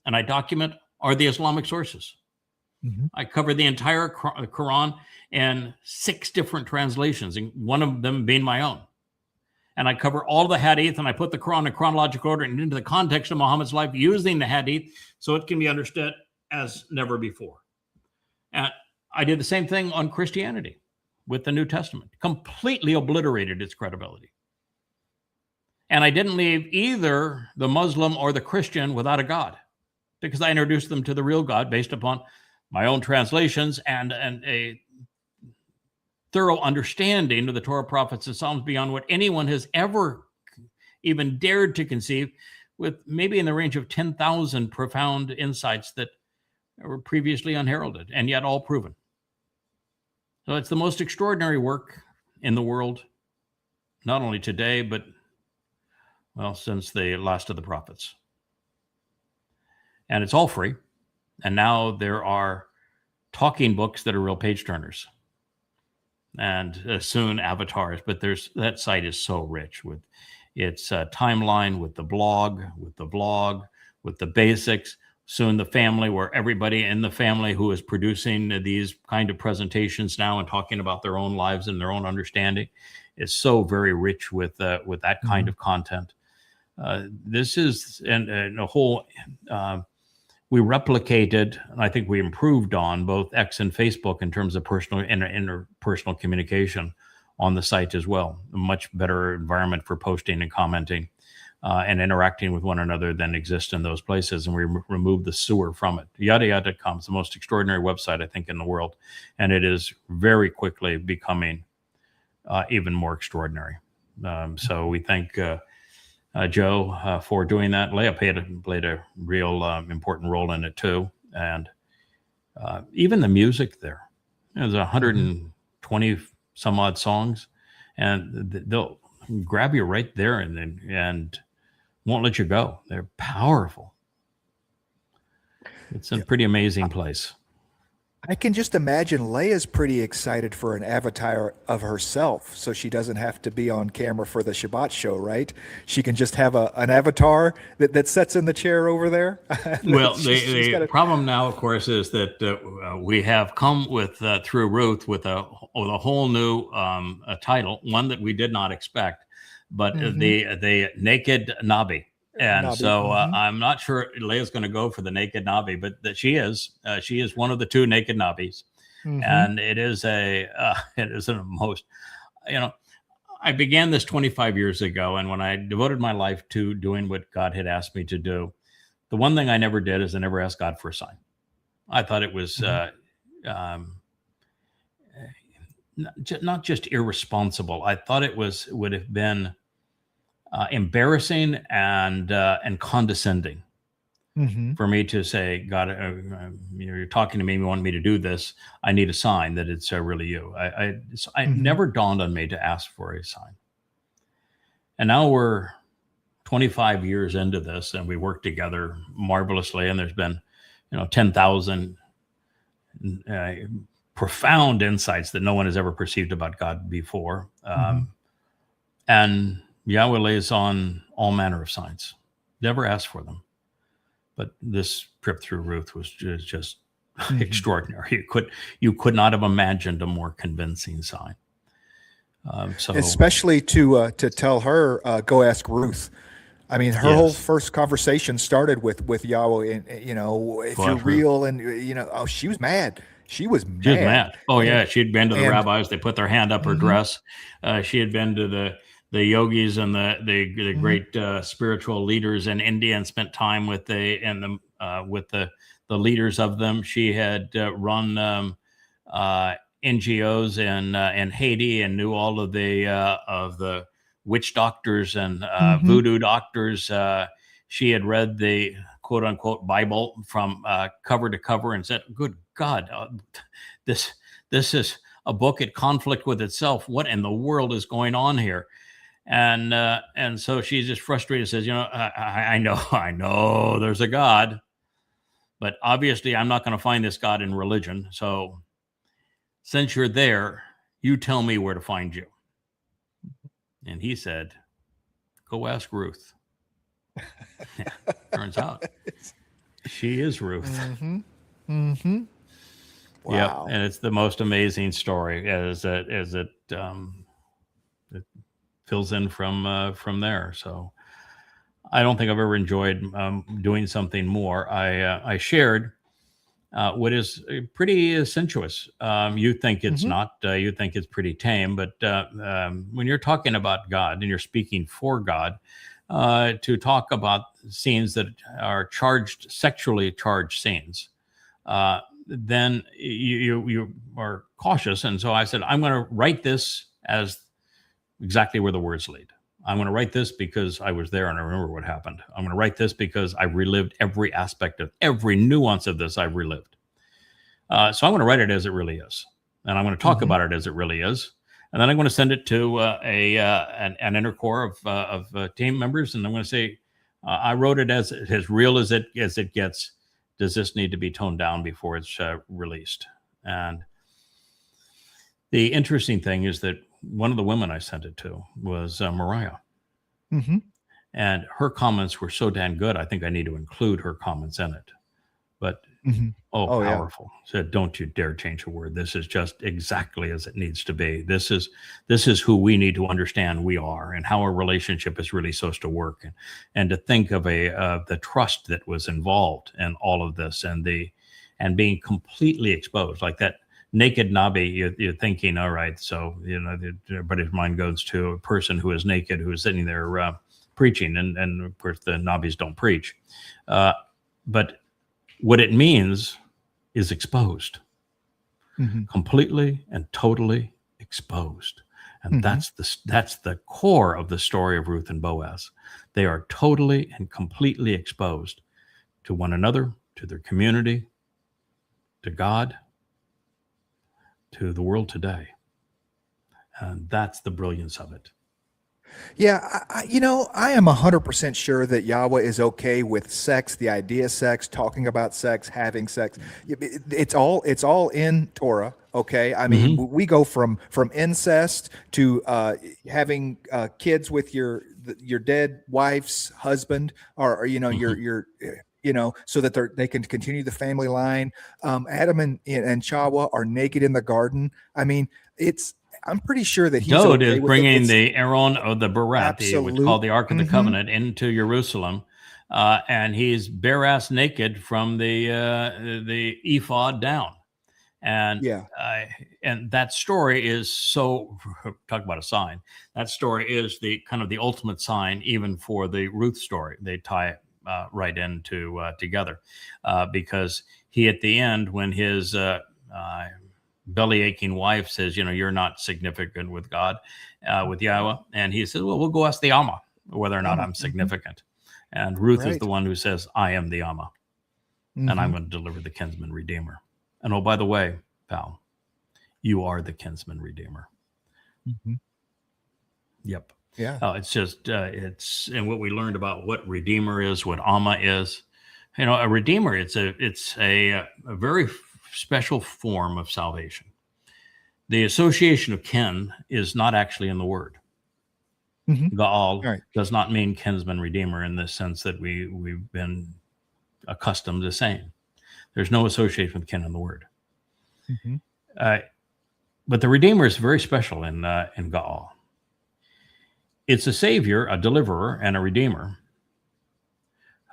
and I document are the Islamic sources. I cover the entire Quran in 6 different translations, and one of them being my own. And I cover all the hadith, and I put the Quran in chronological order and into the context of Muhammad's life using the hadith so it can be understood as never before. And I did the same thing on Christianity with the New Testament, completely obliterated its credibility. And I didn't leave either the Muslim or the Christian without a God, because I introduced them to the real God based upon my own translations and a thorough understanding of the Torah, prophets, and Psalms beyond what anyone has ever even dared to conceive, with maybe in the range of 10,000 profound insights that were previously unheralded and yet all proven. So it's the most extraordinary work in the world, not only today, but, well, since the last of the prophets. And it's all free. And now there are talking books that are real page turners, and soon avatars. But that site is so rich with its timeline, with the blog, with the vlog, with the basics. Soon the family, where everybody in the family who is producing these kind of presentations now and talking about their own lives and their own understanding is so very rich with that kind of content. This is and a whole. We replicated, and I think we improved on both X and Facebook in terms of personal interpersonal communication on the site as well. A much better environment for posting and commenting and interacting with one another than exists in those places. And we removed the sewer from it. Yada.com is the most extraordinary website, I think, in the world. And it is very quickly becoming even more extraordinary. So we thank Joe for doing that. Leah played a real important role in it too. And even the music there, there's 120 some odd songs, and they'll grab you right there and won't let you go. They're powerful. It's a pretty amazing place. I can just imagine Leia's pretty excited for an avatar of herself, so she doesn't have to be on camera for the Shabbat show, right? She can just have an avatar that sits in the chair over there. Well, the problem now, of course, is that we have come with through Ruth with a whole new title, one that we did not expect, but the Naked Nabi. And Nabi. So I'm not sure Leia's going to go for the Naked Nabi, but that she is one of the 2 Naked Nabis. And it is a most, I began this 25 years ago. And when I devoted my life to doing what God had asked me to do, the one thing I never did is I never asked God for a sign. I thought it was not just irresponsible. I thought it would have been embarrassing and condescending Mhm. for me to say, God, you're talking to me, you want me to do this. I need a sign that it's really you. It Mhm. never dawned on me to ask for a sign. And now we're 25 years into this, and we work together marvelously. And there's been, 10,000 profound insights that no one has ever perceived about God before. And Yahweh lays on all manner of signs. Never asked for them. But this trip through Ruth was just extraordinary. You could not have imagined a more convincing sign. So especially to tell her, go ask Ruth. I mean, her whole first conversation started with Yahweh, and if you're real, and she was mad. She was mad. She was mad. Oh yeah, she'd been to the and- rabbis. They put their hand up her dress. She had been to the yogis and the great spiritual leaders in India and spent time with the leaders of them. She had run NGOs in Haiti and knew all of the witch doctors and voodoo doctors. She had read the quote unquote Bible from cover to cover and said, "Good God, this is a book at conflict with itself. What in the world is going on here?" And so she's just frustrated. Says, I know there's a God, but obviously I'm not going to find this God in religion. So since you're there, you tell me where to find you. And he said, go ask Ruth. Turns out she is Ruth. Wow. Yep. And it's the most amazing story as it fills in from there. So I don't think I've ever enjoyed doing something more. I shared what is pretty sensuous. You think it's not. You think it's pretty tame. But when you're talking about God and you're speaking for God, to talk about scenes that are sexually charged scenes, then you are cautious. And so I said, I'm going to write this as exactly where the words lead. I'm going to write this because I was there and I remember what happened. I'm going to write this because I relived every aspect of every nuance of this. I've relived. So I'm going to write it as it really is, and I'm going to talk about it as it really is, and then I'm going to send it to an inner core of team members, and I'm going to say, I wrote it as real as it gets. Does this need to be toned down before it's released? And the interesting thing is that one of the women I sent it to was Mariah. And her comments were so damn good. I think I need to include her comments in it. But powerful. Said, don't you dare change a word. This is just exactly as it needs to be. This is who we need to understand we are and how our relationship is really supposed to work. And to think of the trust that was involved in all of this and being completely exposed, like that naked Nabi, you're thinking, all right, so everybody's mind goes to a person who is naked, who is sitting there preaching, and of course the Nabis don't preach, but what it means is exposed, completely and totally exposed, and that's the core of the story of Ruth and Boaz. They are totally and completely exposed to one another, to their community, to God, to the world today. And that's the brilliance of it. Yeah, I am 100% sure that Yahweh is okay with sex, the idea of sex, talking about sex, having sex. It's all in Torah. Okay, I mean, we go from incest to having kids with your dead wife's husband, or your so that they can continue the family line. Adam and Chawa are naked in the garden. I mean, I'm pretty sure that he's Dode okay is with bringing it. the Aaron of the Barat, what's called the Ark of the Covenant, into Jerusalem, and he's bare ass naked from the ephod down, and and that story is so talk about a sign. That story is the kind of the ultimate sign, even for the Ruth story. They tie it right into together, because he at the end, when his belly aching wife says, you're not significant with God, with Yahweh. And he says, well, we'll go ask the Amma whether or not I'm significant. And Ruth is Right. the one who says, I am the Amma, and I'm Mhm. going to deliver the kinsman redeemer. And oh, by the way, pal, you are the kinsman redeemer. Mhm. Yep. Yeah. It's just, and what we learned about what redeemer is, what Amma is. You know, a redeemer, it's a very special form of salvation. The association of kin is not actually in the word. Mhm. Gaal Right. does not mean kinsman redeemer in the sense that we've been accustomed to saying. There's no association with kin in the word. Mhm. But the redeemer is very special in Gaal. It's a savior, a deliverer, and a redeemer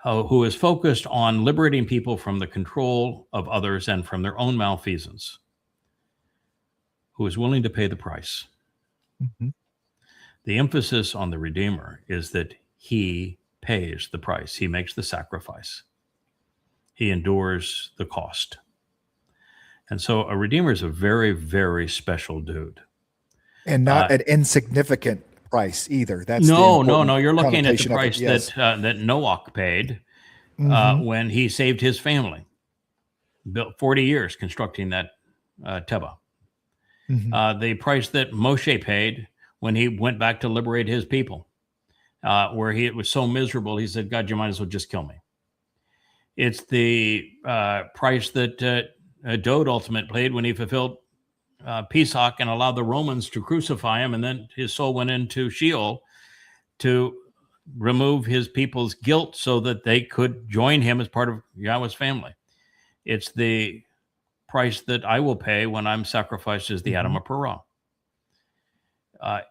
who is focused on liberating people from the control of others and from their own malfeasance, who is willing to pay the price. Mhm. The emphasis on the redeemer is that he pays the price. He makes the sacrifice. He endures the cost. And so a redeemer is a very, very special dude. And not an insignificant price either. That's no. the You're looking at the connotation of it, price yes. that Noach paid Mhm. when he saved his family. Built 40 years constructing that Tebah. Mhm. The price that Moshe paid when he went back to liberate his people, where it was so miserable, he said, God, you might as well just kill me. It's the price that Dode ultimately paid when he fulfilled Pesach and allowed the Romans to crucify him, and then his soul went into Sheol to remove his people's guilt so that they could join him as part of Yahweh's family. It's the price that I will pay when I'm sacrificed as the Adam of Perah.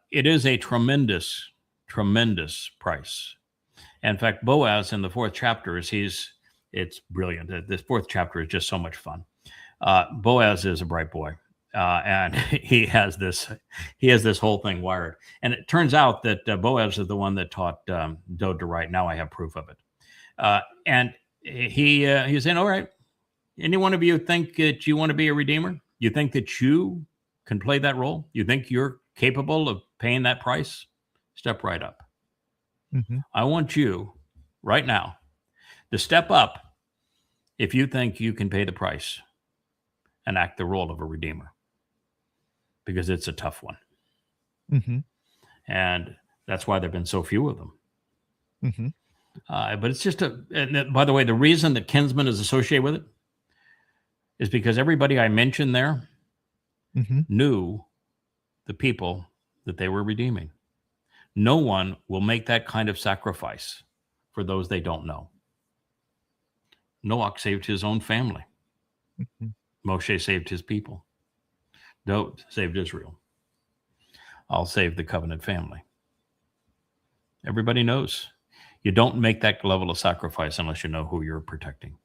It is a tremendous, tremendous price. In fact, Boaz in the 4th chapter it's brilliant. This 4th chapter is just so much fun. Boaz is a bright boy, and he has this whole thing wired. And it turns out that Boaz is the one that taught Dode to write. Now I have proof of it. And he's saying, all right, any one of you think that you want to be a redeemer? You think that you can play that role? You think you're capable of paying that price? Step right up. Mhm. I want you right now to step up if you think you can pay the price and act the role of a redeemer, because it's a tough one. Mhm. And that's why there have been so few of them. Mhm. But it's just and by the way, the reason that kinsman is associated with it is because everybody I mentioned there Mhm. knew the people that they were redeeming. No one will make that kind of sacrifice for those they don't know. Noach saved his own family. Mhm. Moshe saved his people. Dode saved Israel. I'll save the covenant family. Everybody knows. You don't make that level of sacrifice unless you know who you're protecting.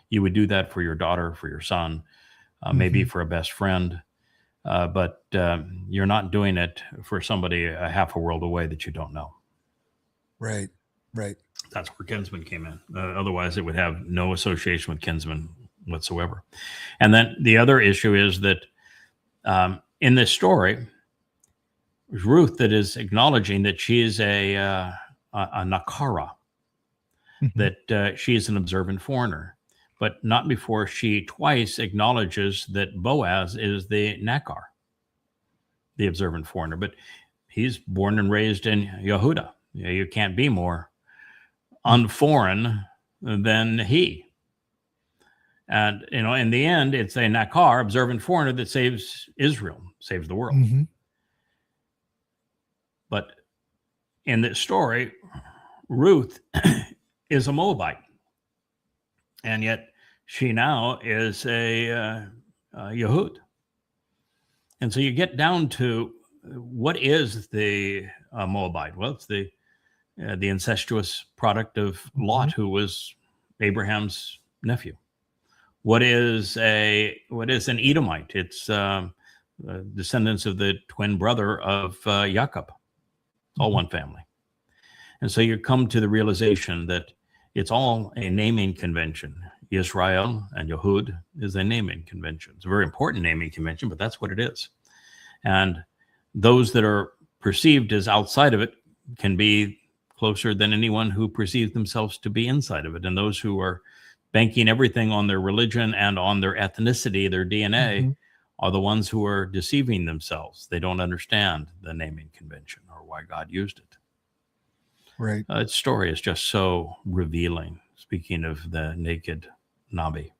You would do that for your daughter, for your son, maybe for a best friend, but you're not doing it for somebody a half a world away that you don't know. Right. Right. That's where kinsman came in. Otherwise, it would have no association with kinsman whatsoever. And then the other issue is that in this story, Ruth that is acknowledging that she is a Nakara, that she is an observant foreigner, but not before she twice acknowledges that Boaz is the Nakar, the observant foreigner. But he's born and raised in Yehuda. You can't be more unforeign than he. And, in the end, it's a Nakar, observant foreigner, that saves Israel, saves the world. Mhm. But in this story, Ruth is a Moabite. And yet she now is a Yehud. And so you get down to what is the Moabite? Well, it's the incestuous product of Lot, who was Abraham's nephew. What is an Edomite? It's descendants of the twin brother of Jacob, all one family. And so you come to the realization that it's all a naming convention. Yisrael and Yehud is a naming convention. It's a very important naming convention, but that's what it is. And those that are perceived as outside of it can be closer than anyone who perceives themselves to be inside of it. And those who are banking everything on their religion and on their ethnicity, their DNA, are the ones who are deceiving themselves. They don't understand the naming convention or why God used it. Right. Its story is just so revealing. Speaking of the naked Nabi.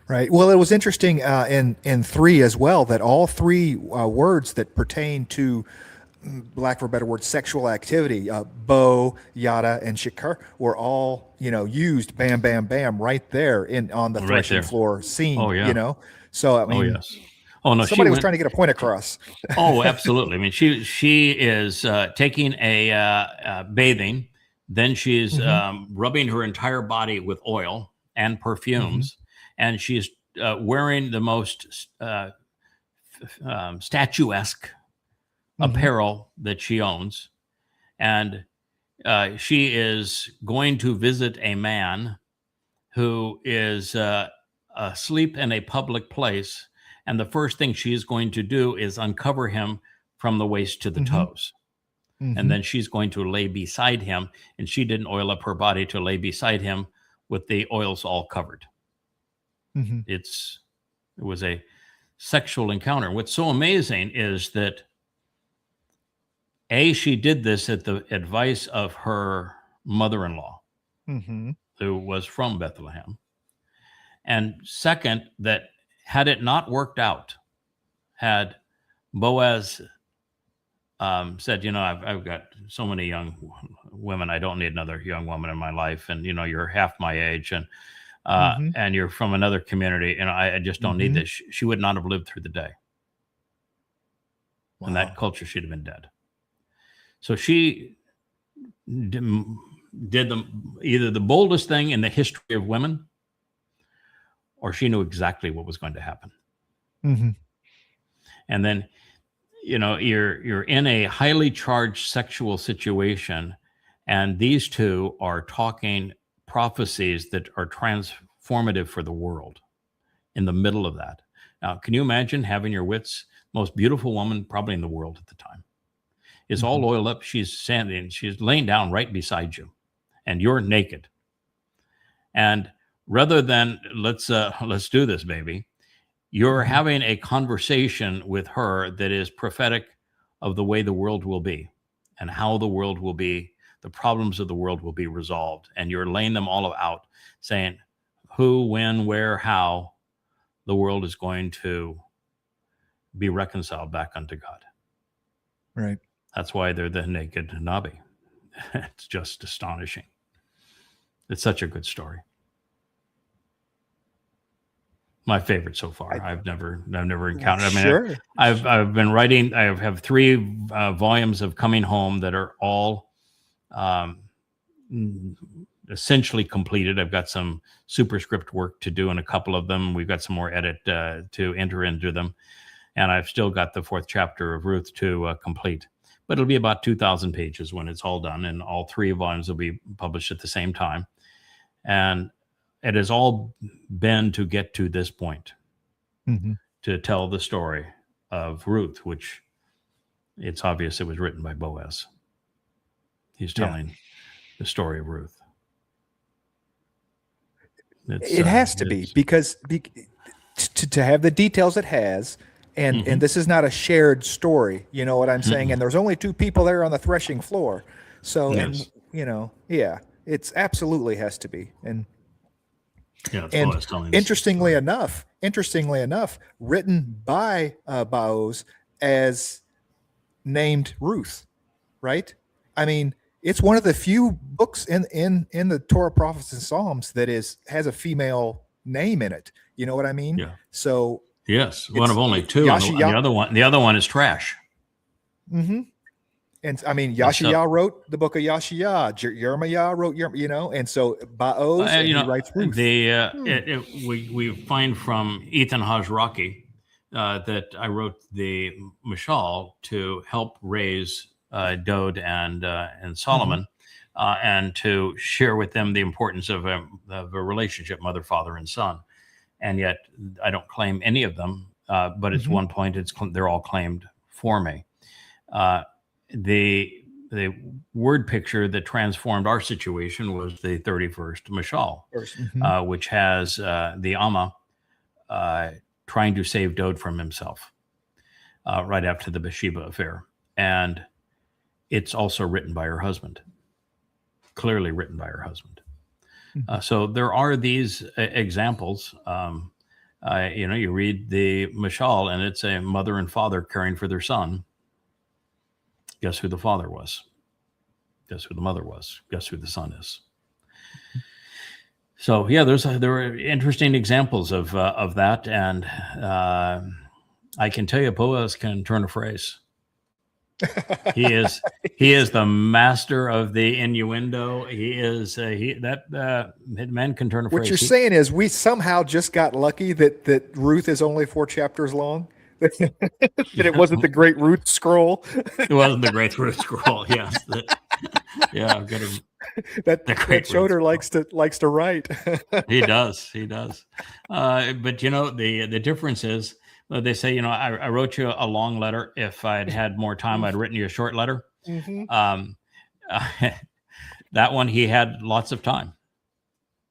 Right. Well, it was interesting in 3 as well that all 3 words that pertain to, lack of a better word, sexual activity, bo, yada, and shikar, were all used, bam, bam, bam, right there on the threshing floor scene. Oh yeah. So I mean, oh yes. Oh no, somebody was trying to get a point across. Oh, absolutely. I mean, she is taking a bathing, then she's rubbing her entire body with oil and perfumes, and she's wearing the most statuesque apparel that she owns, and she is going to visit a man who is asleep in a public place. And the first thing she is going to do is uncover him from the waist to the toes. And then she's going to lay beside him. And she didn't oil up her body to lay beside him with the oils all covered. It was a sexual encounter. What's so amazing is that she did this at the advice of her mother-in-law, who was from Bethlehem. And second, that had it not worked out, had Boaz said, I've got so many young women, I don't need another young woman in my life, and you're half my age, and and you're from another community, and I just don't need this. She would not have lived through the day. In that culture, she'd have been dead. So she did either the boldest thing in the history of women, or she knew exactly what was going to happen. And then, you're in a highly charged sexual situation, and these two are talking prophecies that are transformative for the world in the middle of that. Now, can you imagine having your wits, most beautiful woman probably in the world at the time, is all oiled up. She's standing, she's laying down right beside you, and you're naked. And rather than let's do this, baby, you're having a conversation with her that is prophetic of the way the world will be and how the world will be, the problems of the world will be resolved. And you're laying them all out, saying who, when, where, how the world is going to be reconciled back unto God. Right. That's why they're the naked Nabi. It's just astonishing. It's such a good story. My favorite so far. I've never encountered. Sure. I've been writing. I have 3 volumes of Coming Home that are all essentially completed. I've got some superscript work to do in a couple of them. We've got some more edit to enter into them, and I've still got the 4th chapter of Ruth to complete. But it'll be about 2,000 pages when it's all done, and all 3 volumes will be published at the same time. And it has all been to get to this point, to tell the story of Ruth, which it's obvious it was written by Boaz. He's telling the story of Ruth. It has to be, because to have the details it has, and this is not a shared story, you know what I'm saying? And there's only 2 people there on the threshing floor. So, Yes. it's absolutely has to be. And Yeah, that's what I was telling you. interestingly enough, written by Boaz as named Ruth, right? I mean, it's one of the few books in the Torah, Prophets, and Psalms that has a female name in it. You know what I mean? Yeah. So yes, one of only 2. And the other one is trash. And I mean, Yashiyah wrote the book of Yashiyah. Jeremiah wrote, and so Boaz, and he writes Ruth. We find from Ethan Hajraki that I wrote the Mashal to help raise Dode and Solomon, and to share with them the importance of a relationship, mother, father, and son. And yet, I don't claim any of them, but at one point, they're all claimed for me. The the word picture that transformed our situation was the 31st Mashal, which has the Amma trying to save Dode from himself right after the Bathsheba affair. And it's also written by her husband, clearly written by her husband. So there are these examples. You read the Mashal, and it's a mother and father caring for their son. Guess who the father was? Guess who the mother was? Guess who the son is? So yeah, there were interesting examples of that, and I can tell you, Boaz can turn a phrase. He is the master of the innuendo. He is that man can turn a phrase. What you're saying is we somehow just got lucky that Ruth is only 4 chapters long. That it wasn't the Great Ruth Scroll. It wasn't the Great Ruth Scroll. Yes. I've got to. That Schroeder likes to write. He does. But the difference is. They say, I wrote you a long letter. If I'd had more time, I'd written you a short letter. That one, he had lots of time.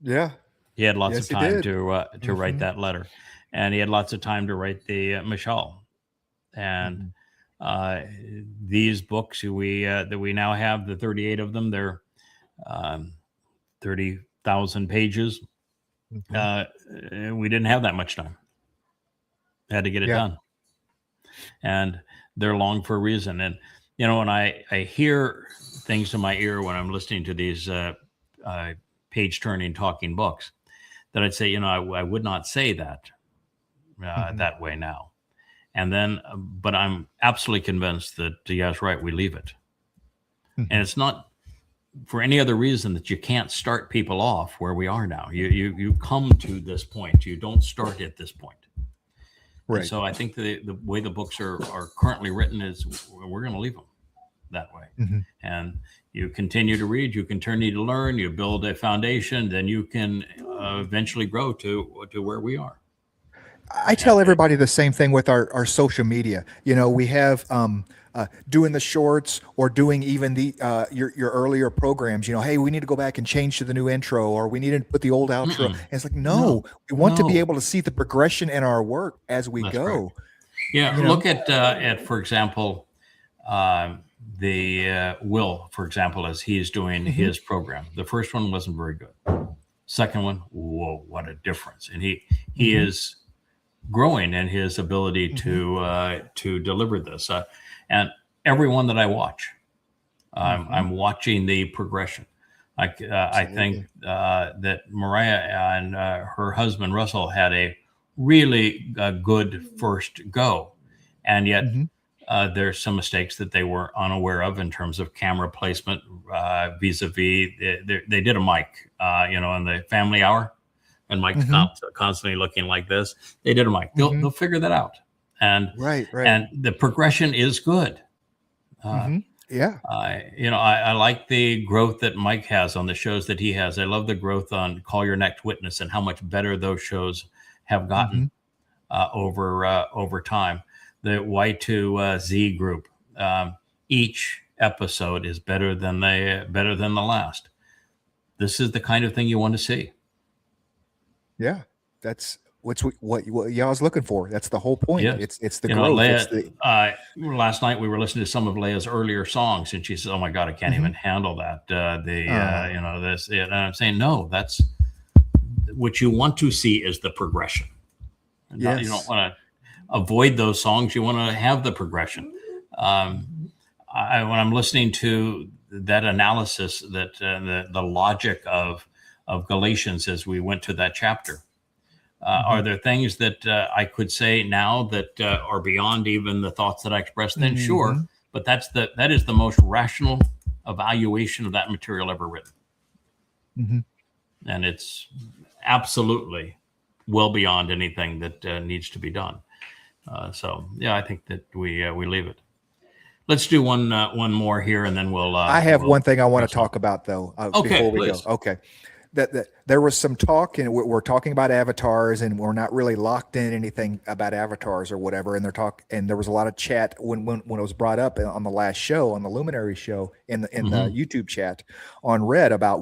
Yeah. He had lots of time to write that letter. And he had lots of time to write the Mashal. And these books that we now have, the 38 of them, they're 30,000 pages. We didn't have that much time. Had to get it done, and they're long for a reason. And when I hear things in my ear when I'm listening to these page-turning talking books, that I'd say, I would not say that that way now. And then, but I'm absolutely convinced that that's right. We leave it, and it's not for any other reason that you can't start people off where we are now. You come to this point. You don't start at this point. Right. And so I think the way the books are currently written is we're going to leave them that way. And you continue to read, you continue to learn, you build a foundation, then you can eventually grow to where we are. I tell everybody the same thing with our social media. We have doing the shorts or doing even the your earlier programs. Hey, we need to go back and change to the new intro, or we need to put the old outro. And it's like, no, we want to be able to see the progression in our work as we go. Right. Yeah, look at for example, the Will, for example, as he's doing his program. The first one wasn't very good. Second one, whoa, what a difference! And he is growing in his ability to deliver this. And everyone that I watch, I'm watching the progression. I think that Mariah and her husband Russell had a really good first go, and yet there's some mistakes that they were unaware of in terms of camera placement vis-a-vis. They did a mic, in the family hour, and Mike's constantly looking like this. They did a mic. They'll figure that out. And right. And the progression is good. Yeah. I like the growth that Mike has on the shows that he has. I love the growth on Call Your Next Witness and how much better those shows have gotten over time. The Y2Z group, each episode is better than the last. This is the kind of thing you want to see. Yeah, that's what y'all's looking for. That's the whole point. Yes. It's the growth. Leah, last night we were listening to some of Leah's earlier songs, and she said, "Oh my God, I can't even handle that." This. And I'm saying, no, that's what you want to see is the progression. Yes. You don't want to avoid those songs. You want to have the progression. When I'm listening to that analysis, that the logic of Galatians as we went to that chapter. Are there things that I could say now that are beyond even the thoughts that I expressed then? Sure, but that is the most rational evaluation of that material ever written, and it's absolutely well beyond anything that needs to be done. So I think that we leave it. Let's do one more here, and then we'll. I have one thing I want to talk about though. Okay, before we please. go. Okay. that there was some talk, and we're talking about avatars, and we're not really locked in anything about avatars or whatever. And there was a lot of chat when it was brought up on the last show, on the Luminary show, in the YouTube chat on Red about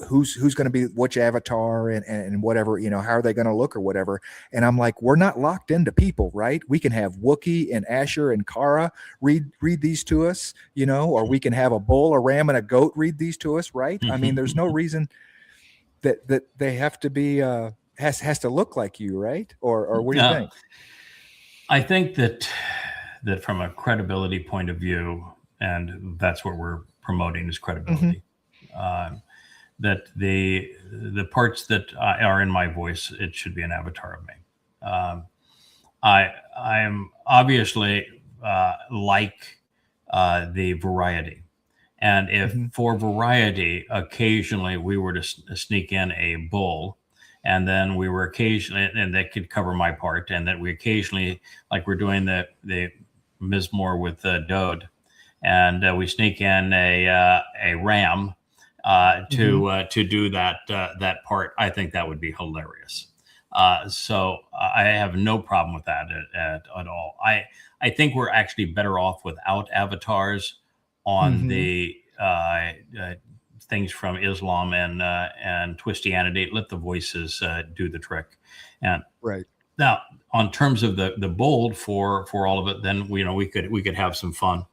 who's going to be which avatar and whatever, how are they going to look or whatever. And I'm like, we're not locked into people, right? We can have Wookiee and Asher and Kara read these to us, or we can have a bull, a ram, and a goat read these to us, right? I mean, there's no reason that they have to be has to look like you, right? Or what do you think? I think that from a credibility point of view, and that's what we're promoting is credibility. That the parts that are in my voice, it should be an avatar of me. I am obviously like the variety. And if for variety, occasionally we were to sneak in a bull, and then we were occasionally, and that could cover my part, and that we occasionally, like we're doing the Mizmor with Dode, and we sneak in a ram to do that part, I think that would be hilarious. So I have no problem with that at all. I think we're actually better off without avatars on the things from Islam and Twistianity. Let the voices do the trick. And right now, on terms of the bold for all of it, then we could have some fun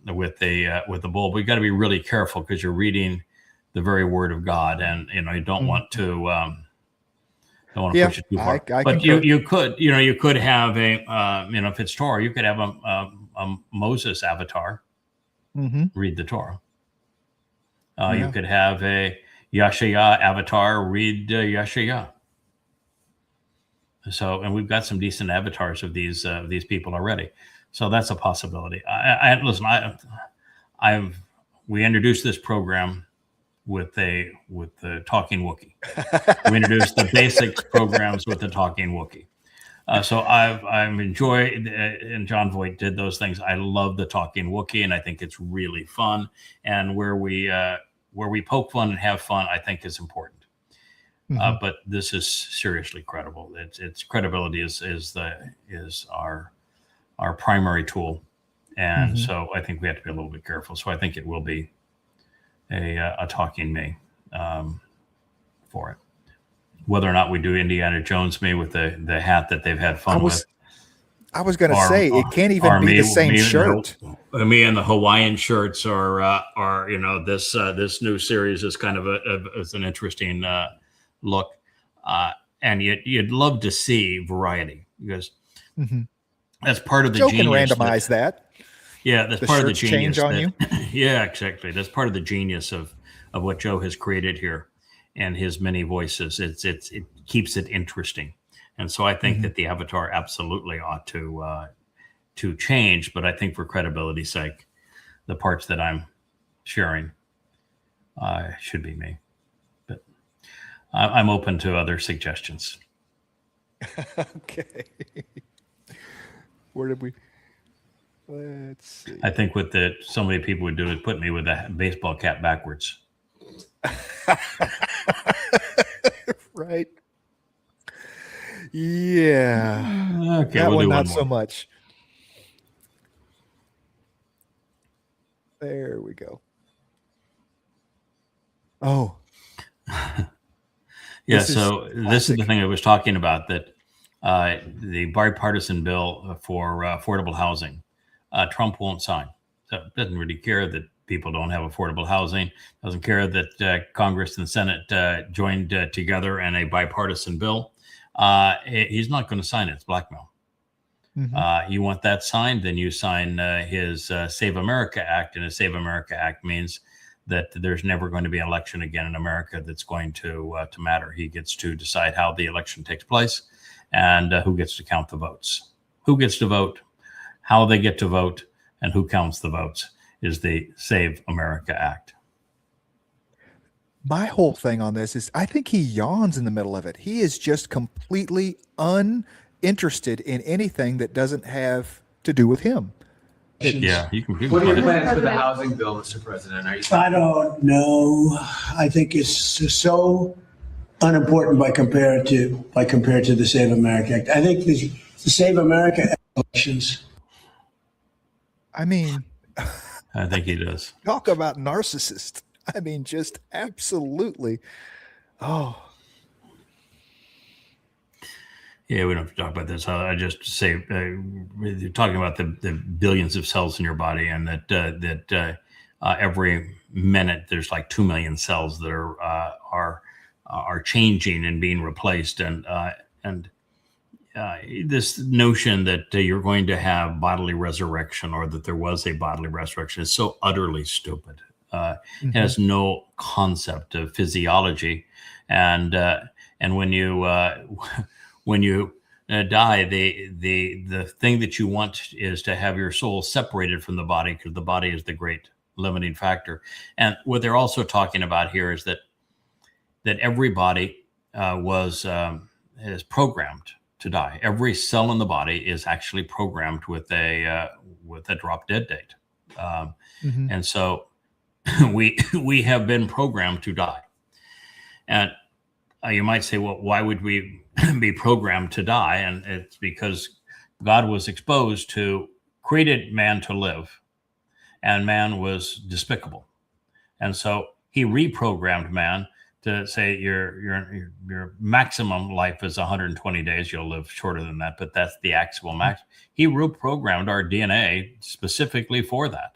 with the bold. We got to be really careful because you're reading the very word of God, and you don't want to. Don't want to push it too far. But you could have a if it's Torah, you could have a Moses avatar. Read the Torah. You could have a Yashaya avatar read Yashaya. So, and we've got some decent avatars of these people already. So that's a possibility. Listen. We introduced this program with the Talking Wookiee. We introduced the basics programs with the Talking Wookiee. So I've enjoyed, and John Voight did those things. I love the Talking Wookiee, and I think it's really fun. And where we poke fun and have fun, I think is important. But this is seriously credible. Its credibility is our primary tool, and so I think we have to be a little bit careful. So I think it will be a Talking me for it. Whether or not we do Indiana Jones me with the hat that they've had fun with. I was going to say it can't even be the same shirt. Me and the Hawaiian shirts are this new series is kind of is an interesting look, and you'd love to see variety because that's part of the Joe genius. Can randomize that. Yeah, that's part of the genius. Change on you. Yeah, exactly. That's part of the genius of what Joe has created here. And his many voices, it keeps it interesting, and so I think that the avatar absolutely ought to change. But I think for credibility's sake, the parts that I'm sharing should be me. But I'm open to other suggestions. Okay. Where did we? Let's see. I think what so many people would do is put me with a baseball cap backwards. Right. Yeah. Okay, that we'll one do not one so more. much. There we go. Oh. Yeah, so this is the thing I was talking about, that the bipartisan bill for affordable housing, Trump won't sign. So doesn't really care that people don't have affordable housing, doesn't care that Congress and the Senate joined together in a bipartisan bill. He's not going to sign it. It's blackmail. You want that signed, then you sign his Save America Act, and his Save America Act means that there's never going to be an election again in America that's going to matter. He gets to decide how the election takes place and who gets to count the votes. Who gets to vote, how they get to vote, and who counts the votes is the Save America Act. My whole thing on this is I think he yawns in the middle of it. He is just completely uninterested in anything that doesn't have to do with him. Yeah, you can. What are your plans for the housing bill, Mr. President? Are you? I don't know. I think it's so unimportant by compared to the Save America Act. I think the Save America elections. I mean, I think he does. Talk about narcissist. I mean, just absolutely. Oh. Yeah, we don't have to talk about this. I just say you're talking about the billions of cells in your body, and that every minute there's like 2 million cells that are changing and being replaced, and this notion that you're going to have bodily resurrection, or that there was a bodily resurrection, is so utterly stupid. It has no concept of physiology, and when you die, the thing that you want is to have your soul separated from the body, because the body is the great limiting factor. And what they're also talking about here is that everybody is programmed to die. Every cell in the body is actually programmed with a drop dead date, and so we have been programmed to die. And you might say, well, why would we be programmed to die? And it's because God was exposed to created man to live, and man was despicable, and so he reprogrammed man to say your maximum life is 120 days. You'll live shorter than that, but that's the actual max. He reprogrammed our DNA specifically for that,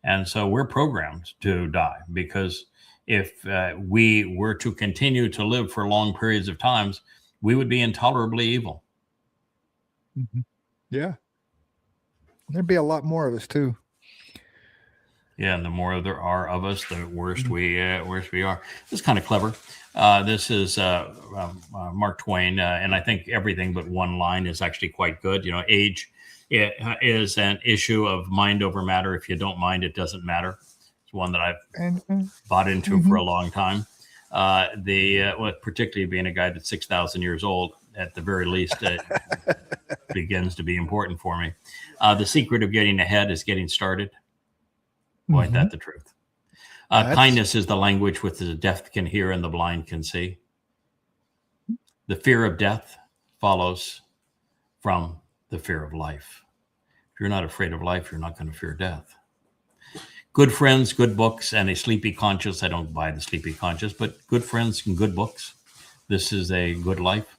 and so we're programmed to die, because if we were to continue to live for long periods of times, we would be intolerably evil. Yeah. There'd be a lot more of us too. Yeah, and the more there are of us, the worse we are. This is kind of clever. This is Mark Twain, and I think everything but one line is actually quite good. You know, age is an issue of mind over matter. If you don't mind, it doesn't matter. It's one that I've bought into for a long time. Particularly being a guy that's 6,000 years old, at the very least, begins to be important for me. The secret of getting ahead is getting started. Boy, ain't that the truth. Kindness is the language which the deaf can hear and the blind can see. The fear of death follows from the fear of life. If you're not afraid of life, you're not going to fear death. Good friends, good books, and a sleepy conscience. I don't buy the sleepy conscience, but good friends and good books. This is a good life.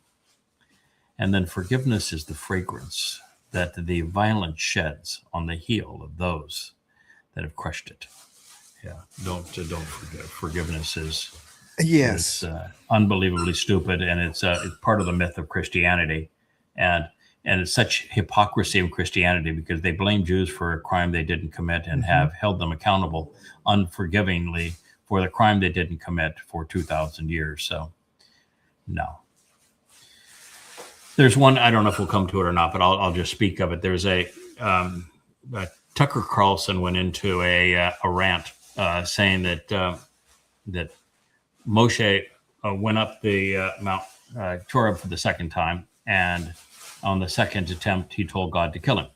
And then forgiveness is the fragrance that the violent sheds on the heel of those that have crushed it. Yeah, don't forget. Forgiveness is unbelievably stupid, and it's part of the myth of Christianity, and it's such hypocrisy of Christianity, because they blame Jews for a crime they didn't commit and have held them accountable unforgivingly for the crime they didn't commit for 2,000 years. So, no. There's one, I don't know if we'll come to it or not, but I'll just speak of it. There's Tucker Carlson went into a rant saying that that Moshe went up the Mount Choreb for the second time, and on the second attempt, he told God to kill him.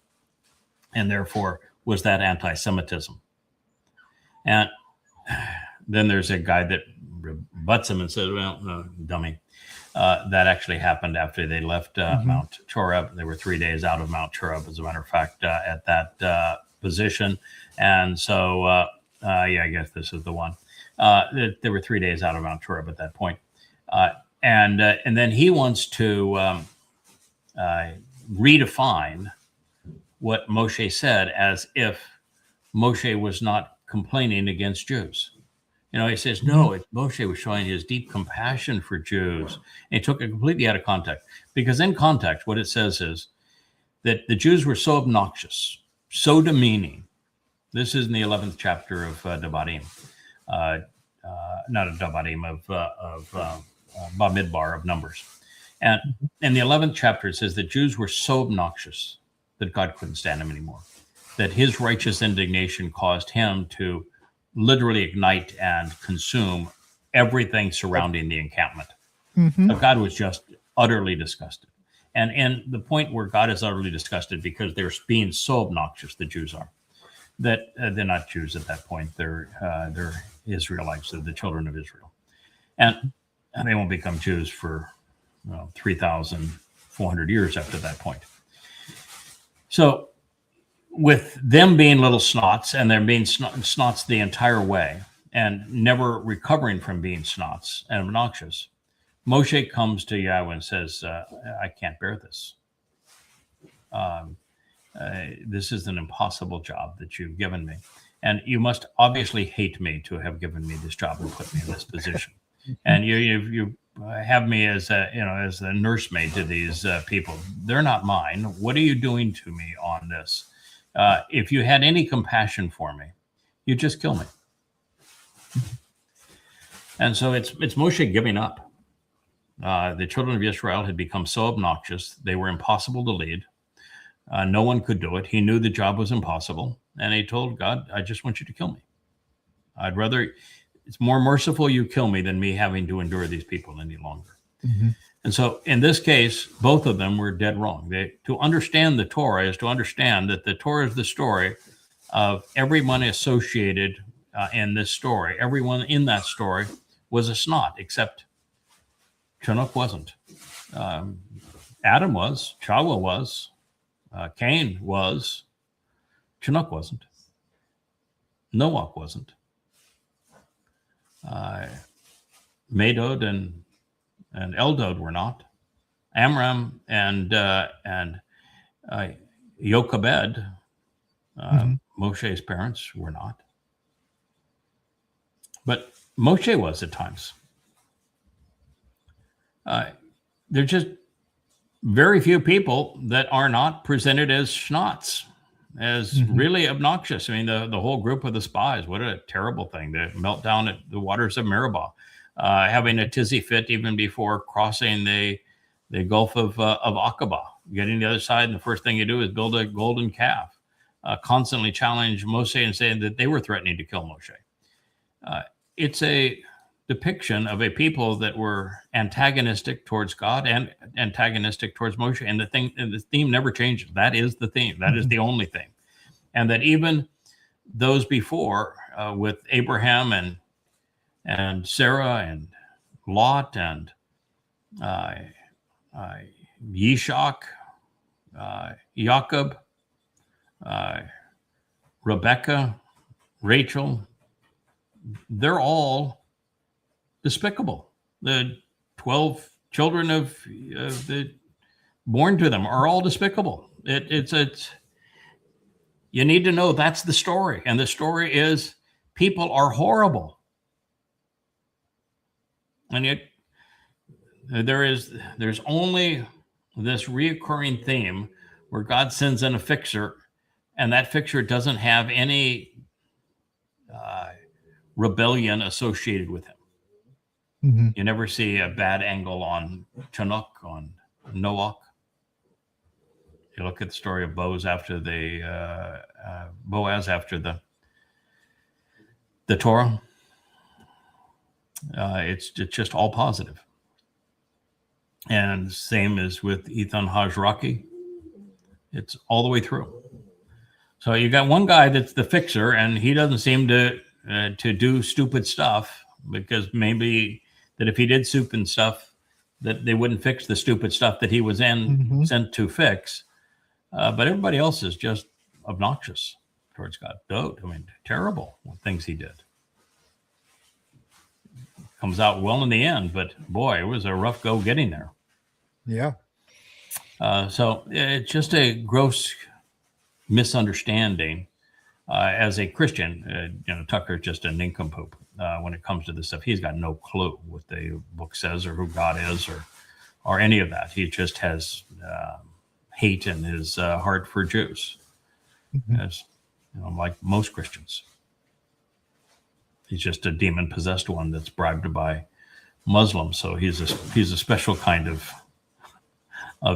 And therefore, was that anti-Semitism? And then there's a guy that rebuts him and says, well, no, dummy. That actually happened after they left Mount Choreb. They were 3 days out of Mount Choreb, as a matter of fact, at that position. And so, I guess this is the one. They were 3 days out of Mount Choreb at that point. And then he wants to redefine what Moshe said, as if Moshe was not complaining against Jews. You know, he says, no, Moshe was showing his deep compassion for Jews. And he took it completely out of context, because in context, what it says is that the Jews were so obnoxious, so demeaning. This is in the 11th chapter of Devarim, not of Devarim, of Bamidbar, of Numbers. And in the 11th chapter, it says that Jews were so obnoxious that God couldn't stand them anymore, that his righteous indignation caused him to literally ignite and consume everything surrounding the encampment. So God was just utterly disgusted. And the point where God is utterly disgusted because they're being so obnoxious, the Jews are, that they're not Jews at that point. They're Israelites, they're the children of Israel. And they won't become Jews for 3,400 years after that point. So with them being little snots, and they're being snots the entire way and never recovering from being snots and obnoxious, Moshe comes to Yahweh and says, I can't bear this. This is an impossible job that you've given me. And you must obviously hate me to have given me this job and put me in this position. And you have me as a nursemaid to these people. They're not mine. What are you doing to me on this? If you had any compassion for me, you'd just kill me. And so it's Moshe giving up. The children of Israel had become so obnoxious, they were impossible to lead. No one could do it. He knew the job was impossible. And he told God, I just want you to kill me. It's more merciful you kill me than me having to endure these people any longer. Mm-hmm. And so in this case, both of them were dead wrong. To understand the Torah is to understand that the Torah is the story of everyone associated in this story. Everyone in that story was a snot, except Chinook wasn't. Adam was, Chawah was, Cain was, Chinook wasn't. Noach wasn't. Medod and Eldod were not. Amram and Jochebed, Moshe's parents, were not. But Moshe was at times. There's just very few people that are not presented as schnots, as really obnoxious. I mean, the whole group of the spies, what a terrible thing. The meltdown at the waters of Meribah, having a tizzy fit even before crossing the Gulf of Aqaba, getting to the other side, and the first thing you do is build a golden calf, constantly challenge Moshe and saying that they were threatening to kill Moshe. It's a depiction of a people that were antagonistic towards God and antagonistic towards Moshe. And the theme never changes. That is the theme. That is the only thing. And that even those before, with Abraham and Sarah and Lot and Yishak, Jacob, Rebecca, Rachel, they're all despicable. The 12 children of the born to them are all despicable. It's you need to know that's the story, and the story is people are horrible, and yet there's only this reoccurring theme where God sends in a fixer, and that fixer doesn't have any rebellion associated with him. Mm-hmm. You never see a bad angle on Chinook, on Noach. You look at the story of Boaz after the Torah. It's just all positive. And same as with Ethan Hajraki. It's all the way through. So you got one guy that's the fixer, and he doesn't seem to do stupid stuff, because maybe that if he did stupid stuff, that they wouldn't fix the stupid stuff that he was sent to fix. But everybody else is just obnoxious towards God. Terrible things he did. Comes out well in the end, but boy, it was a rough go getting there. Yeah. So it's just a gross misunderstanding. As a Christian, Tucker's just a nincompoop when it comes to this stuff. He's got no clue what the book says or who God is or any of that. He just has hate in his heart for Jews, as like most Christians. He's just a demon-possessed one that's bribed by Muslims. So he's a special kind of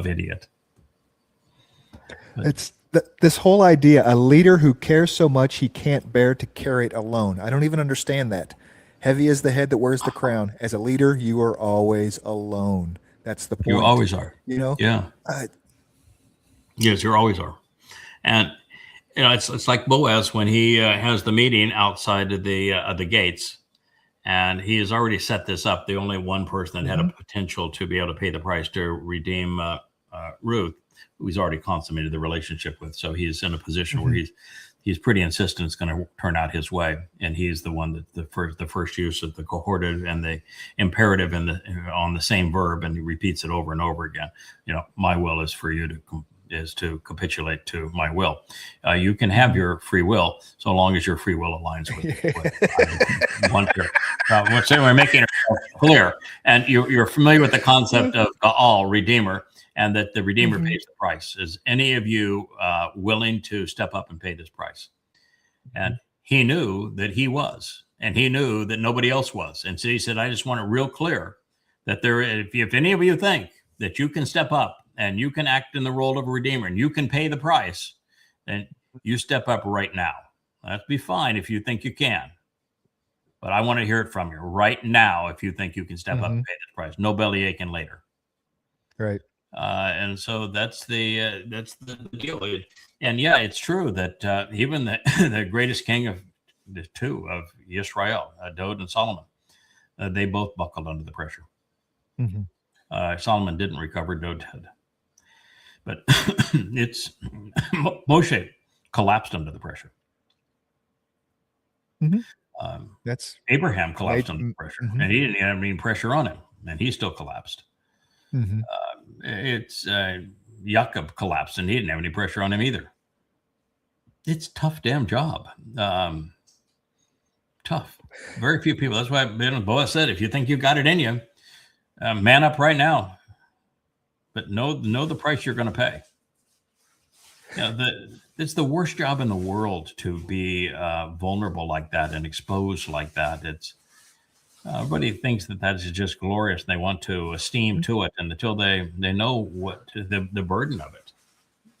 idiot. It's this whole idea, a leader who cares so much he can't bear to carry it alone. I don't even understand that. Heavy is the head that wears the crown. As a leader, you are always alone. That's the point. You always are. You know? Yeah. Yes, you always are. And you know, it's like Boaz when he has the meeting outside of the gates, and he has already set this up. The only one person that had a potential to be able to pay the price to redeem Ruth, who he's already consummated the relationship with. So he's in a position where he's pretty insistent it's going to turn out his way, and he's the one that the first use of the cohortive and the imperative on the same verb, and he repeats it over and over again. You know, my will is for you to capitulate to my will. You can have your free will so long as your free will aligns with what I want to. So we're making it clear, and you're familiar with the concept of Gaal, Redeemer, and that the Redeemer pays the price. Is any of you willing to step up and pay this price? And he knew that he was, and he knew that nobody else was. And so he said, I just want it real clear that if any of you think that you can step up and you can act in the role of a Redeemer and you can pay the price, then you step up right now. That'd be fine if you think you can. But I want to hear it from you right now if you think you can step up and pay this price. No belly aching later. Right. And so that's the deal. And yeah, it's true that even the greatest king of the two of Israel, David and Solomon, they both buckled under the pressure. Solomon didn't recover, David did. But it's Moshe collapsed under the pressure. That's Abraham collapsed under the pressure, and he didn't have any pressure on him, and he still collapsed. It's Jacob collapsed, and he didn't have any pressure on him either. It's a tough damn job. Tough. Very few people. That's why Boaz said, if you think you've got it in you, man up right now. But know the price you're going to pay. It's the worst job in the world to be vulnerable like that and exposed like that. It's everybody thinks that is just glorious, and they want to esteem to it, and until they know what the burden of it.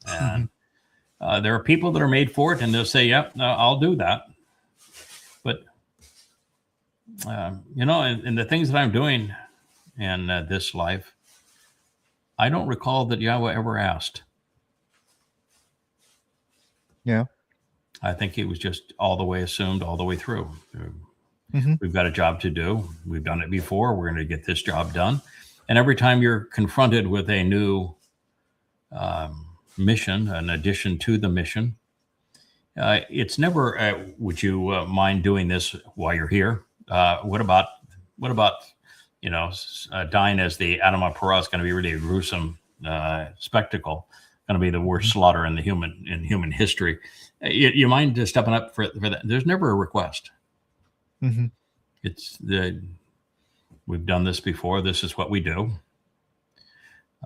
And there are people that are made for it, and they'll say, "Yep, I'll do that." But in the things that I'm doing in this life, I don't recall that Yahweh ever asked. Yeah. I think it was just all the way assumed all the way through. We've got a job to do. We've done it before. We're going to get this job done. And every time you're confronted with a new mission, an addition to the mission, it's never, would you mind doing this while you're here? What about dying as the Adama Parah is going to be really a gruesome spectacle, going to be the worst slaughter in human history. You mind stepping up for that? There's never a request. It's we've done this before. This is what we do,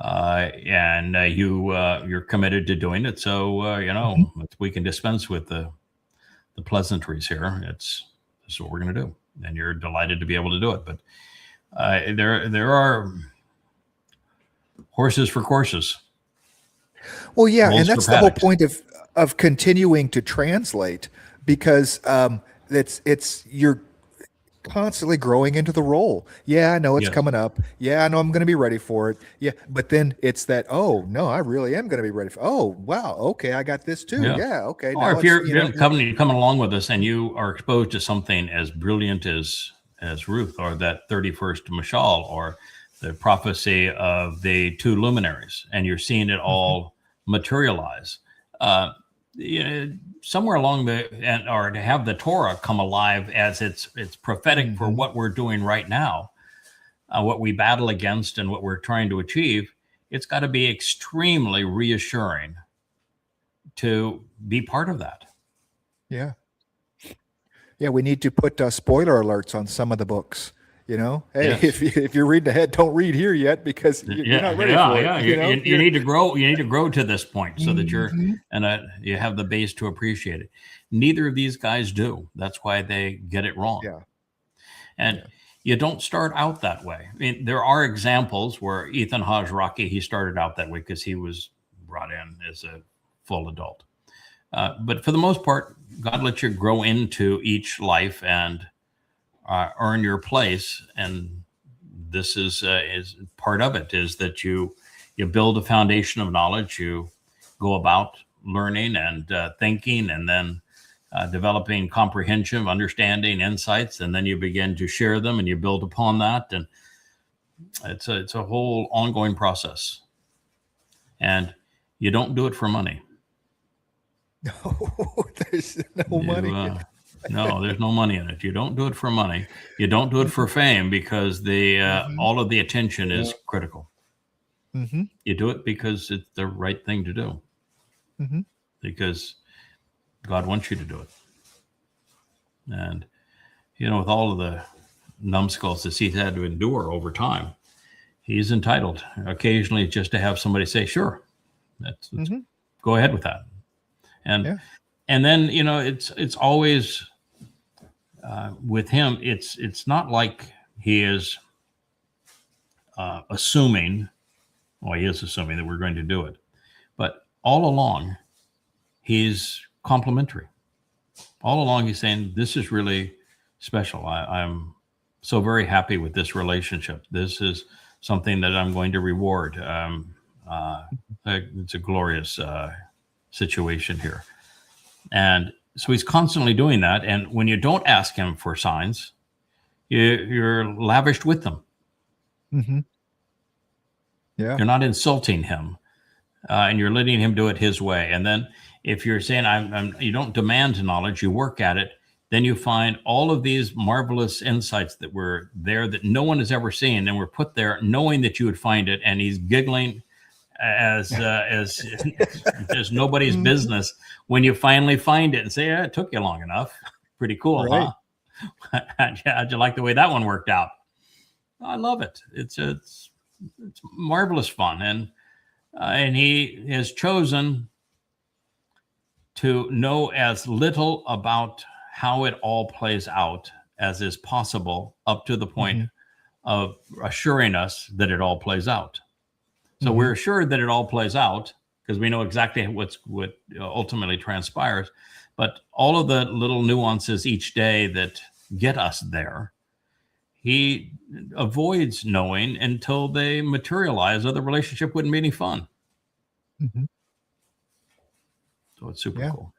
and you're committed to doing it. So we can dispense with the pleasantries here. This is what we're going to do, and you're delighted to be able to do it. But there are horses for courses. Well, yeah, Bulls and that's for the whole paddocks. point of continuing to translate, because you're constantly growing into the role. Yeah, I know it's coming up. Yeah, I know I'm going to be ready for it. Yeah, but then it's that, oh no, I really am going to be ready for. Oh wow, okay, I got this too. Yeah, okay. Or if you're coming along with us and you are exposed to something as brilliant as Ruth, or that 31st Mashal, or the prophecy of the two luminaries, and you're seeing it all materialize. Somewhere along or to have the Torah come alive as it's prophetic for what we're doing right now, what we battle against and what we're trying to achieve, it's got to be extremely reassuring to be part of that. Yeah. Yeah, we need to put spoiler alerts on some of the books. Hey, if you're reading ahead, don't read here yet because you're not ready for it. You need to grow. You need to grow to this point so that you have the base to appreciate it. Neither of these guys do. That's why they get it wrong. Yeah. And you don't start out that way. I mean, there are examples where Ethan Hajraki, he started out that way because he was brought in as a full adult. But for the most part, God lets you grow into each life and earn your place and this is part of it, is that you build a foundation of knowledge. You go about learning and thinking, and then developing comprehension, understanding, insights, and then you begin to share them and you build upon that. And it's a whole ongoing process. And you don't do it for money. No, there's no money. No, there's no money in it. You don't do it for money. You don't do it for fame, because all of the attention is critical. Mm-hmm. You do it because it's the right thing to do. Mm-hmm. Because God wants you to do it. And, with all of the numbskulls that he's had to endure over time, he's entitled occasionally just to have somebody say, sure, let's go ahead with that. And then, it's always with him, it's not like he is assuming, well, he is assuming that we're going to do it, but all along, he's complimentary. All along, he's saying, this is really special. I'm so very happy with this relationship. This is something that I'm going to reward. It's a glorious situation here. And so he's constantly doing that. And when you don't ask him for signs, you're lavished with them. Mm-hmm. Yeah. You're not insulting him, and you're letting him do it his way. And then if you're saying, you don't demand knowledge, you work at it, then you find all of these marvelous insights that were there that no one has ever seen, and were put there knowing that you would find it. And he's giggling as nobody's business when you finally find it and say, it took you long enough. Pretty cool, right. Huh? How'd you like the way that one worked out? I love it. It's marvelous fun. And he has chosen to know as little about how it all plays out as is possible, up to the point of assuring us that it all plays out. So we're assured that it all plays out because we know exactly what ultimately transpires. But all of the little nuances each day that get us there, he avoids knowing until they materialize, or the relationship wouldn't be any fun. Mm-hmm. So it's super cool.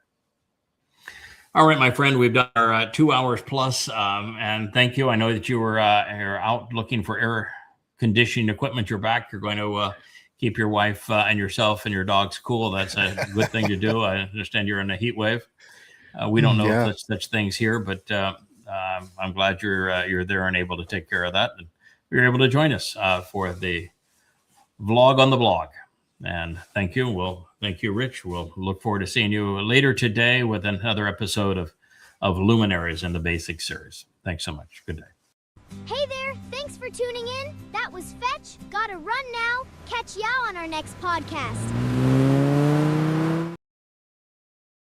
All right, my friend, we've done our 2 hours plus, and thank you. I know that you're out looking for air conditioning equipment. You're back. You're going to keep your wife and yourself and your dogs cool. That's a good thing to do. I understand you're in a heat wave. We don't know if there's such things here, but I'm glad you're there and able to take care of that. And you're able to join us for the vlog on the blog. And thank you. Thank you, Rich. We'll look forward to seeing you later today with another episode of Luminaries in the Basic Series. Thanks so much. Good day. Hey there. Thanks for tuning in. That was Fetch. Gotta run now. Catch y'all on our next podcast.